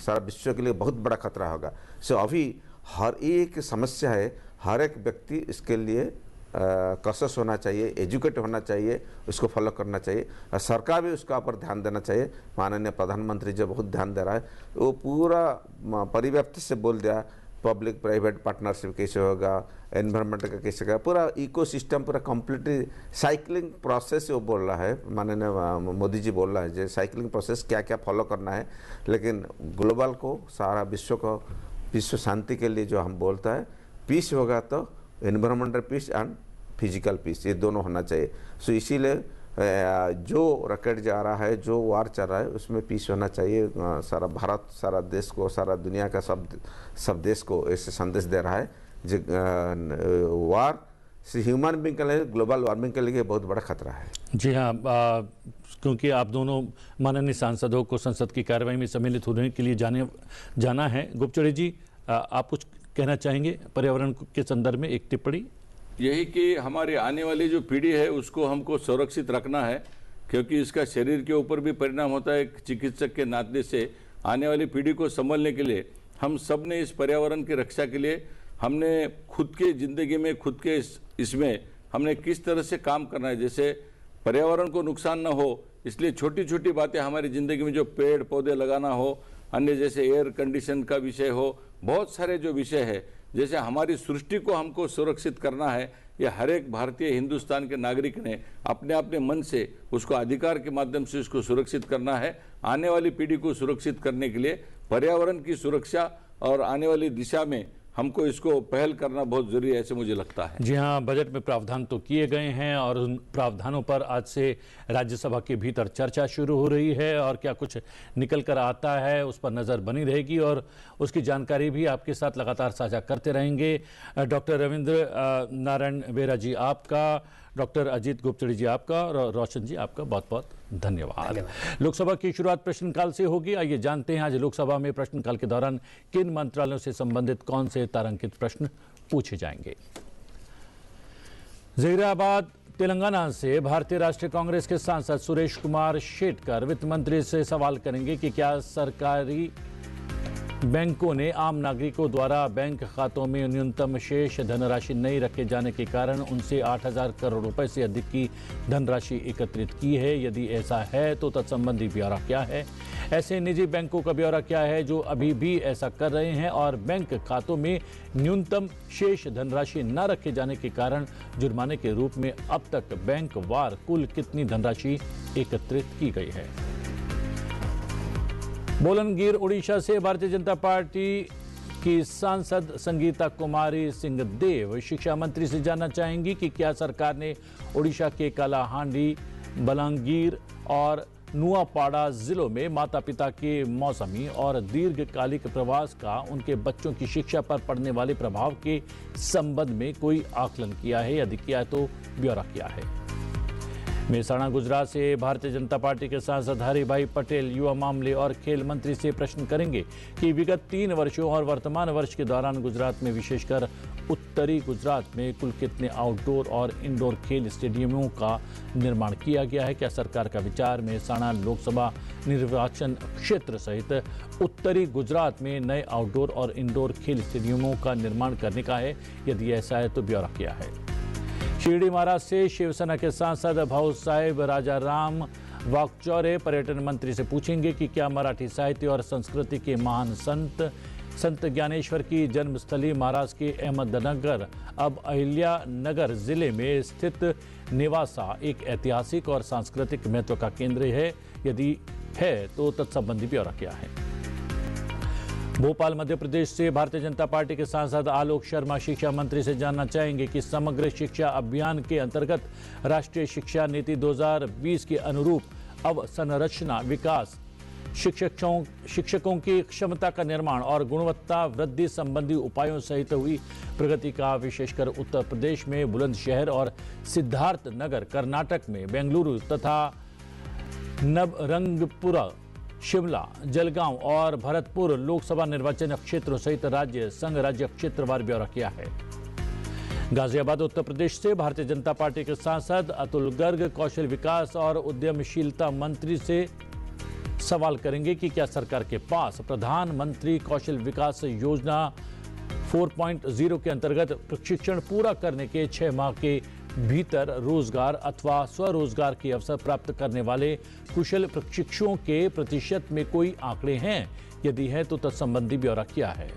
सारा विश्व के लिए बहुत बड़ा खतरा होगा। सो अभी हर एक समस्या है, हर एक व्यक्ति इसके लिए कॉशियस होना चाहिए, एजुकेट होना चाहिए, उसको फॉलो करना चाहिए, और सरकार भी उसका ऊपर ध्यान देना चाहिए। माननीय प्रधानमंत्री जो बहुत ध्यान दे रहा है, वो पूरा परिव्याप्ति से बोल दिया, पब्लिक प्राइवेट पार्टनरशिप कैसे होगा, एनवायरनमेंट का कैसे होगा, पूरा इकोसिस्टम, पूरा कंप्लीटली साइकिलिंग प्रोसेस वो बोल रहा है। माननीय मोदी जी बोल रहा है जो साइकिलिंग प्रोसेस क्या क्या फॉलो करना है। लेकिन ग्लोबल को, सारा विश्व को, विश्व शांति के लिए जो हम बोलता है, पीस होगा तो environmental peace and physical peace, ये दोनों होना चाहिए। सो इसीलिए जो रॉकेट जा रहा है, जो वार चल रहा है, उसमें पीस होना चाहिए। सारा भारत, सारा देश को, सारा दुनिया का सब देश को ऐसे संदेश दे रहा है जो वार से ह्यूमन बींग के लिए, ग्लोबल वार्मिंग के लिए बहुत बड़ा खतरा है। जी हाँ, क्योंकि आप दोनों माननीय सांसदों को संसद की कार्रवाई में सम्मिलित होने के लिए जाना है। गुप्चड़ी जी, आप कुछ कहना चाहेंगे पर्यावरण के संदर्भ में, एक टिप्पणी? यही कि हमारी आने वाली जो पीढ़ी है उसको हमको सुरक्षित रखना है, क्योंकि इसका शरीर के ऊपर भी परिणाम होता है। एक चिकित्सक के नाते से आने वाली पीढ़ी को संभालने के लिए हम सब ने इस पर्यावरण की रक्षा के लिए हमने खुद के ज़िंदगी में, खुद के इसमें हमने किस तरह से काम करना है। जैसे पर्यावरण को नुकसान ना हो, इसलिए छोटी छोटी बातें हमारी ज़िंदगी में, जो पेड़ पौधे लगाना हो, अन्य जैसे एयर कंडीशन का विषय हो, बहुत सारे जो विषय है, जैसे हमारी सृष्टि को हमको सुरक्षित करना है, यह हर एक भारतीय हिंदुस्तान के नागरिक ने अपने अपने मन से उसको अधिकार के माध्यम से उसको सुरक्षित करना है। आने वाली पीढ़ी को सुरक्षित करने के लिए पर्यावरण की सुरक्षा और आने वाली दिशा में हमको इसको पहल करना बहुत जरूरी है, ऐसे मुझे लगता है। जी हाँ, बजट में प्रावधान तो किए गए हैं और उन प्रावधानों पर आज से राज्यसभा के भीतर चर्चा शुरू हो रही है, और क्या कुछ निकल कर आता है उस पर नज़र बनी रहेगी और उसकी जानकारी भी आपके साथ लगातार साझा करते रहेंगे। डॉक्टर रविंद्र नारायण बेहरा जी आपका, डॉक्टर अजीत गुप्चड़ी जी आपका, और रोशन जी आपका बहुत बहुत धन्यवाद। लोकसभा की शुरुआत प्रश्नकाल से होगी। आइए जानते हैं आज लोकसभा में प्रश्नकाल के दौरान किन मंत्रालयों से संबंधित कौन से तारांकित प्रश्न पूछे जाएंगे। जहीराबाद तेलंगाना से भारतीय राष्ट्रीय कांग्रेस के सांसद सुरेश कुमार शेटकर वित्त मंत्री से सवाल करेंगे कि क्या सरकारी बैंकों ने आम नागरिकों द्वारा बैंक खातों में न्यूनतम शेष धनराशि नहीं रखे जाने के कारण उनसे 8,000 करोड़ रुपए से अधिक की धनराशि एकत्रित की है। यदि ऐसा है तो तत्संबंधी ब्यौरा क्या है? ऐसे निजी बैंकों का ब्यौरा क्या है जो अभी भी ऐसा कर रहे हैं और बैंक खातों में न्यूनतम शेष धनराशि न रखे जाने के कारण जुर्माने के रूप में अब तक बैंक वार कुल कितनी धनराशि एकत्रित की गई है? बोलनगिर उड़ीसा से भारतीय जनता पार्टी की सांसद संगीता कुमारी सिंहदेव शिक्षा मंत्री से जानना चाहेंगी कि क्या सरकार ने उड़ीसा के कालाहांडी, बलांगीर और नुआपाड़ा जिलों में माता पिता के मौसमी और दीर्घकालिक प्रवास का उनके बच्चों की शिक्षा पर पड़ने वाले प्रभाव के संबंध में कोई आकलन किया है? यदि किया है तो ब्यौरा क्या है? मेहसाणा गुजरात से भारतीय जनता पार्टी के सांसद हरिभाई पटेल युवा मामले और खेल मंत्री से प्रश्न करेंगे कि विगत 3 वर्षों और वर्तमान वर्ष के दौरान गुजरात में विशेषकर उत्तरी गुजरात में कुल कितने आउटडोर और इंडोर खेल स्टेडियमों का निर्माण किया गया है? क्या सरकार का विचार मेहसाणा लोकसभा निर्वाचन क्षेत्र सहित उत्तरी गुजरात में नए आउटडोर और इंडोर खेल स्टेडियमों का निर्माण करने का है? यदि ऐसा है तो ब्यौरा क्या है? शिरडी महाराज से शिवसेना के सांसद भाऊ साहेब राजाराम वाकचौरे पर्यटन मंत्री से पूछेंगे कि क्या मराठी साहित्य और संस्कृति के महान संत ज्ञानेश्वर की जन्मस्थली महाराष्ट्र के अहमदनगर अब अहिल्यानगर जिले में स्थित निवासा एक ऐतिहासिक और सांस्कृतिक महत्व का केंद्र है? यदि है तो तत्संबंधी ब्यौरा क्या है? भोपाल मध्य प्रदेश से भारतीय जनता पार्टी के सांसद आलोक शर्मा शिक्षा मंत्री से जानना चाहेंगे कि समग्र शिक्षा अभियान के अंतर्गत राष्ट्रीय शिक्षा नीति 2020 के अनुरूप अवसंरचना विकास, शिक्षकों की क्षमता का निर्माण और गुणवत्ता वृद्धि संबंधी उपायों सहित हुई प्रगति का विशेषकर उत्तर प्रदेश में बुलंदशहर और सिद्धार्थ नगर, कर्नाटक में बेंगलुरु तथा नवरंगपुरा, शिमला, जलगांव और भरतपुर लोकसभा निर्वाचन क्षेत्रों सहित राज्य संघ राज्य क्षेत्रवार ब्यौरा किया है। गाजियाबाद उत्तर प्रदेश से भारतीय जनता पार्टी के सांसद अतुल गर्ग कौशल विकास और उद्यमशीलता मंत्री से सवाल करेंगे कि क्या सरकार के पास प्रधानमंत्री कौशल विकास योजना 4.0 के अंतर्गत प्रशिक्षण पूरा करने के 6 माह के भीतर रोजगार अथवा स्वरोजगार के अवसर प्राप्त करने वाले कुशल प्रशिक्षुओं के प्रतिशत में कोई आंकड़े हैं? यदि है तो तत्संबंधी ब्यौरा क्या है?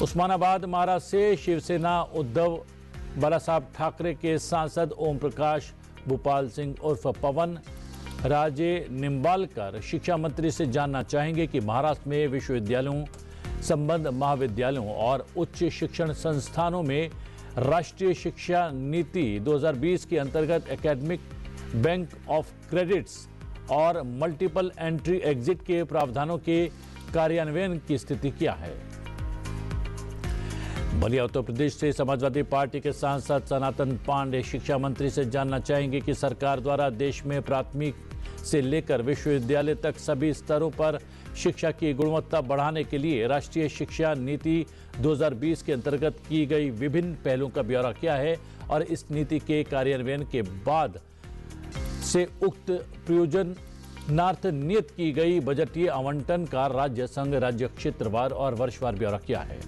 उस्मानाबाद महाराष्ट्र से शिवसेना उद्धव बालासाहब ठाकरे के सांसद ओम प्रकाश भूपाल सिंह उर्फ पवन राजे निम्बालकर शिक्षा मंत्री से जानना चाहेंगे कि महाराष्ट्र में विश्वविद्यालयों, संबद्ध महाविद्यालयों और उच्च शिक्षण संस्थानों में राष्ट्रीय शिक्षा नीति 2020 के अंतर्गत एकेडमिक बैंक ऑफ क्रेडिट्स और मल्टीपल एंट्री एग्जिट के प्रावधानों के कार्यान्वयन की स्थिति क्या है? बलिया उत्तर प्रदेश से समाजवादी पार्टी के सांसद सनातन पांडे शिक्षा मंत्री से जानना चाहेंगे कि सरकार द्वारा देश में प्राथमिक से लेकर विश्वविद्यालय तक सभी स्तरों पर शिक्षा की गुणवत्ता बढ़ाने के लिए राष्ट्रीय शिक्षा नीति 2020 के अंतर्गत की गई विभिन्न पहलों का ब्यौरा क्या है और इस नीति के कार्यान्वयन के बाद से उक्त प्रयोजनार्थ नियत की गई बजटीय आवंटन का राज्य संघ राज्य क्षेत्रवार और वर्षवार ब्यौरा क्या है?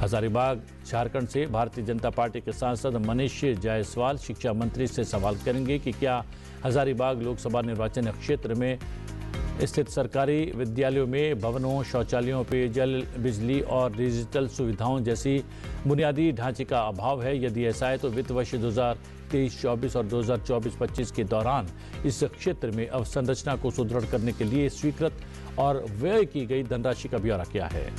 हजारीबाग झारखंड से भारतीय जनता पार्टी के सांसद मनीष जायसवाल शिक्षा मंत्री से सवाल करेंगे कि क्या हजारीबाग लोकसभा निर्वाचन क्षेत्र में स्थित सरकारी विद्यालयों में भवनों, शौचालयों, पेयजल, बिजली और डिजिटल सुविधाओं जैसी बुनियादी ढांचे का अभाव है? यदि ऐसा है तो वित्त वर्ष 2023-24 और 2024-25 के दौरान इस क्षेत्र में अवसंरचना को सुदृढ़ करने के लिए स्वीकृत और व्यय की गई धनराशि का ब्यौरा क्या है?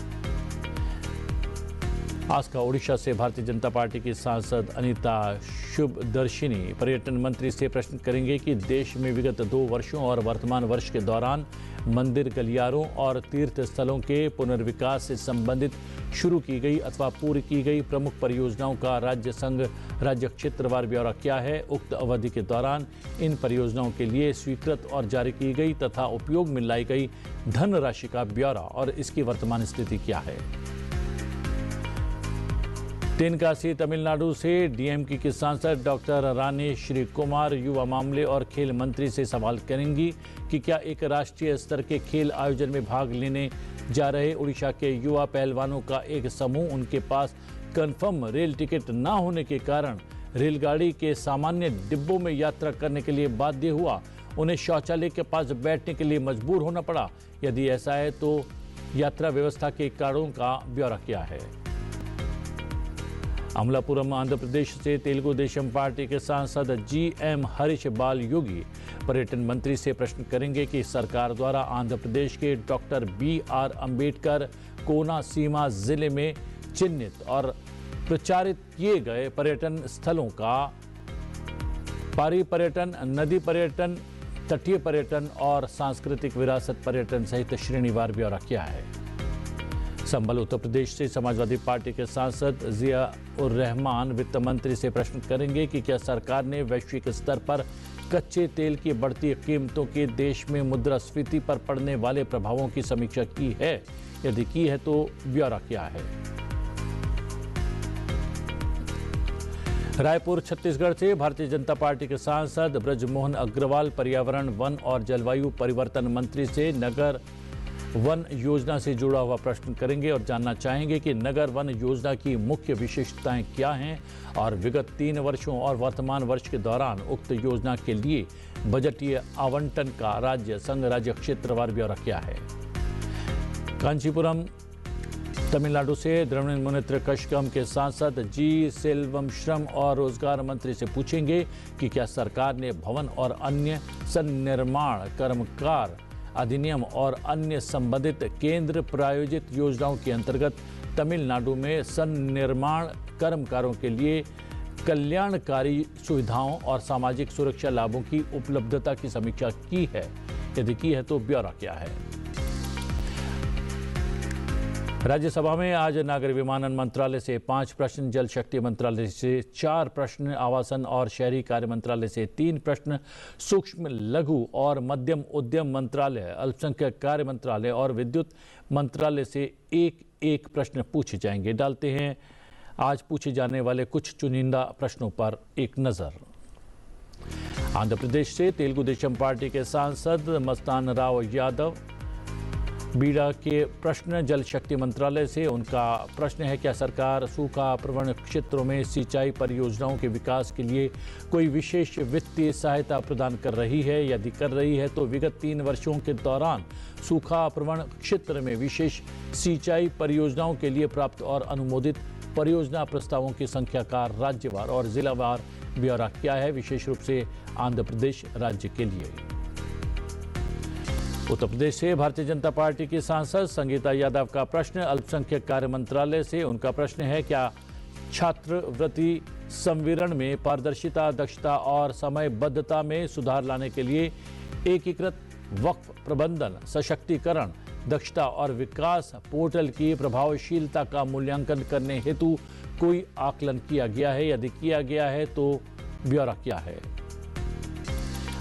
आज का ओडिशा से भारतीय जनता पार्टी की सांसद अनीता शुभदर्शिनी पर्यटन मंत्री से प्रश्न करेंगे कि देश में विगत 2 वर्षों और वर्तमान वर्ष के दौरान मंदिर, गलियारों और तीर्थ स्थलों के पुनर्विकास से संबंधित शुरू की गई अथवा पूरी की गई प्रमुख परियोजनाओं का राज्य संघ राज्य क्षेत्रवार ब्यौरा क्या है? उक्त अवधि के दौरान इन परियोजनाओं के लिए स्वीकृत और जारी की गई तथा उपयोग में लाई गई धनराशि का ब्यौरा और इसकी वर्तमान स्थिति क्या है? तेनकासी तमिलनाडु से डीएमके की सांसद डॉक्टर रानी श्री कुमार युवा मामले और खेल मंत्री से सवाल करेंगी कि क्या एक राष्ट्रीय स्तर के खेल आयोजन में भाग लेने जा रहे उड़ीसा के युवा पहलवानों का एक समूह उनके पास कंफर्म रेल टिकट न होने के कारण रेलगाड़ी के सामान्य डिब्बों में यात्रा करने के लिए बाध्य हुआ, उन्हें शौचालय के पास बैठने के लिए मजबूर होना पड़ा। यदि ऐसा है तो यात्रा व्यवस्था के कारणों का ब्यौरा क्या है। अमलापुरम आंध्र प्रदेश से तेलुगु देशम पार्टी के सांसद GM हरीश बाल योगी पर्यटन मंत्री से प्रश्न करेंगे कि सरकार द्वारा आंध्र प्रदेश के डॉक्टर BR अम्बेडकर कोनासीमा जिले में चिन्हित और प्रचारित किए गए पर्यटन स्थलों का पारी पर्यटन, नदी पर्यटन, तटीय पर्यटन और सांस्कृतिक विरासत पर्यटन सहित श्रेणीवार ब्यौरा किया है। संभल उत्तर प्रदेश से समाजवादी पार्टी के सांसद जिया उर रहमान वित्त मंत्री से प्रश्न करेंगे कि क्या सरकार ने वैश्विक स्तर पर कच्चे तेल की बढ़ती कीमतों के देश में मुद्रास्फीति पर पड़ने वाले प्रभावों की समीक्षा की है, यदि की है तो ब्यौरा क्या है। रायपुर छत्तीसगढ़ से भारतीय जनता पार्टी के सांसद ब्रजमोहन अग्रवाल पर्यावरण, वन और जलवायु परिवर्तन मंत्री से नगर वन योजना से जुड़ा हुआ प्रश्न करेंगे और जानना चाहेंगे कि नगर वन योजना की मुख्य विशेषताएं क्या हैं और विगत 3 वर्षों और वर्तमान वर्ष के दौरान उक्त योजना के लिए बजटीय आवंटन का राज्य संघ राज्य क्षेत्रवार ब्यौरा क्या है। कांचीपुरम तमिलनाडु से द्रविड़ मुनेत्र कशगम के सांसद G सेल्वम श्रम और रोजगार मंत्री से पूछेंगे कि क्या सरकार ने भवन और अन्य सन्निर्माण कर्मकार अधिनियम और अन्य संबंधित केंद्र प्रायोजित योजनाओं के अंतर्गत तमिलनाडु में सन्निर्माण कर्मकारों के लिए कल्याणकारी सुविधाओं और सामाजिक सुरक्षा लाभों की उपलब्धता की समीक्षा की है, यदि की है तो ब्यौरा क्या है। राज्यसभा में आज नागर विमानन मंत्रालय से 5 प्रश्न, जल शक्ति मंत्रालय से 4 प्रश्न, आवासन और शहरी कार्य मंत्रालय से 3 प्रश्न, सूक्ष्म लघु और मध्यम उद्यम मंत्रालय, अल्पसंख्यक कार्य मंत्रालय और विद्युत मंत्रालय से एक प्रश्न पूछे जाएंगे। डालते हैं आज पूछे जाने वाले कुछ चुनिंदा प्रश्नों पर एक नजर। आंध्र प्रदेश से तेलुगु देशम पार्टी के सांसद मस्तान राव यादव बीड़ा के प्रश्न जल शक्ति मंत्रालय से, उनका प्रश्न है क्या सरकार सूखा प्रवण क्षेत्रों में सिंचाई परियोजनाओं के विकास के लिए कोई विशेष वित्तीय सहायता प्रदान कर रही है, यदि कर रही है तो विगत 3 वर्षों के दौरान सूखा प्रवण क्षेत्र में विशेष सिंचाई परियोजनाओं के लिए प्राप्त और अनुमोदित परियोजना प्रस्तावों की संख्या का राज्यवार और जिलावार ब्यौरा क्या है, विशेष रूप से आंध्र प्रदेश राज्य के लिए। उत्तर प्रदेश से भारतीय जनता पार्टी की सांसद संगीता यादव का प्रश्न अल्पसंख्यक कार्य मंत्रालय से, उनका प्रश्न है क्या छात्रवृत्ति संवितरण में पारदर्शिता, दक्षता और समयबद्धता में सुधार लाने के लिए एकीकृत वक्फ प्रबंधन, सशक्तिकरण, दक्षता और विकास पोर्टल की प्रभावशीलता का मूल्यांकन करने हेतु कोई आकलन किया गया है, यदि किया गया है तो ब्यौरा क्या है।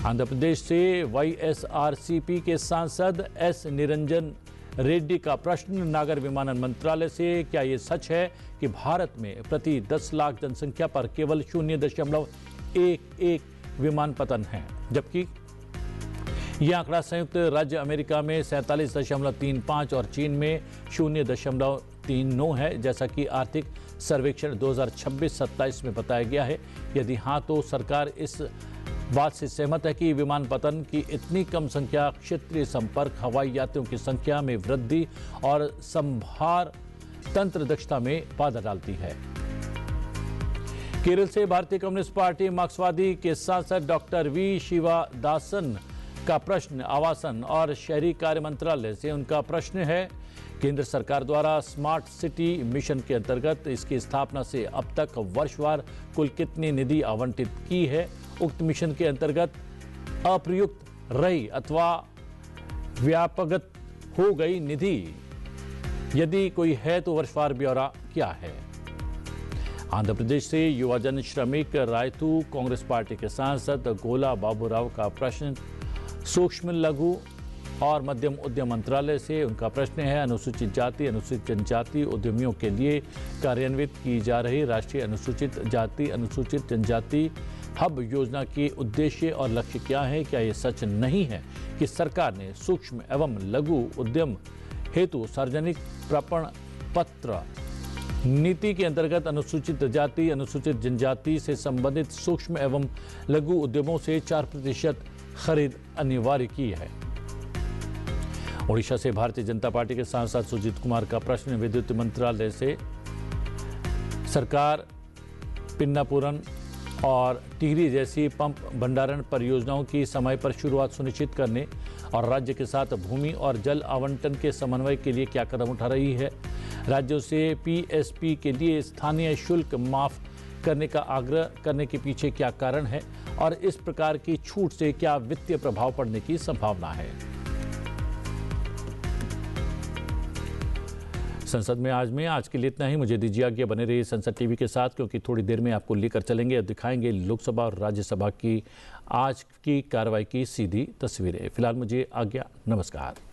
आंध्र प्रदेश से YSRCP के सांसद S निरंजन रेड्डी का प्रश्न नागर विमानन मंत्रालय से, क्या ये सच है कि भारत में प्रति 10 लाख जनसंख्या पर केवल 0.11 विमानपतन है, जबकि यह आंकड़ा संयुक्त राज्य अमेरिका में 47.35 और चीन में 0.39 है, जैसा कि आर्थिक सर्वेक्षण 2026-27 में बताया गया है। यदि हाँ तो सरकार इस बात से सहमत है कि विमानपतन की इतनी कम संख्या क्षेत्रीय संपर्क, हवाई यात्रियों की संख्या में वृद्धि और संभार तंत्र दक्षता में बाधा डालती है। केरल से भारतीय कम्युनिस्ट पार्टी मार्क्सवादी के सांसद डॉक्टर V शिवादासन का प्रश्न आवासन और शहरी कार्य मंत्रालय से, उनका प्रश्न है केंद्र सरकार द्वारा स्मार्ट सिटी मिशन के अंतर्गत इसकी स्थापना से अब तक वर्षवार कुल कितनी निधि आवंटित की है, उक्त मिशन के अंतर्गत अप्रयुक्त रही अथवा व्यापगत हो गई निधि, यदि कोई है तो वर्षवार ब्यौरा क्या है। आंध्र प्रदेश से युवाजन श्रमिक रायतू कांग्रेस पार्टी के सांसद गोला बाबूराव का प्रश्न सूक्ष्म लघु और मध्यम उद्यम मंत्रालय से। उनका प्रश्न है, अनुसूचित जाति अनुसूचित जनजाति उद्यमियों के लिए कार्यान्वित की जा रही राष्ट्रीय अनुसूचित जाति अनुसूचित जनजाति हब योजना के उद्देश्य और लक्ष्य क्या है? क्या ये सच नहीं है कि सरकार ने सूक्ष्म एवं लघु उद्यम हेतु सार्वजनिक प्रपण पत्र नीति के अंतर्गत अनुसूचित जाति अनुसूचित जनजाति से संबंधित सूक्ष्म एवं लघु उद्यमों से 4% खरीद अनिवार्य की है? ओडिशा से भारतीय जनता पार्टी के सांसद सुजीत कुमार का प्रश्न, विद्युत मंत्रालय से सरकार पिन्नापुरम और टिहरी जैसी पंप भंडारण परियोजनाओं की समय पर शुरुआत सुनिश्चित करने और राज्य के साथ भूमि और जल आवंटन के समन्वय के लिए क्या कदम उठा रही है? राज्यों से पीएसपी के लिए स्थानीय शुल्क माफ करने का आग्रह करने के पीछे क्या कारण है और इस प्रकार की छूट से क्या वित्तीय प्रभाव पड़ने की संभावना है? संसद में आज के लिए इतना ही। मुझे दीजिए आज्ञा, बने रहिए संसद टीवी के साथ, क्योंकि थोड़ी देर में आपको लेकर चलेंगे और दिखाएंगे लोकसभा और राज्यसभा की आज की कार्रवाई की सीधी तस्वीरें। फिलहाल मुझे आज्ञा, नमस्कार।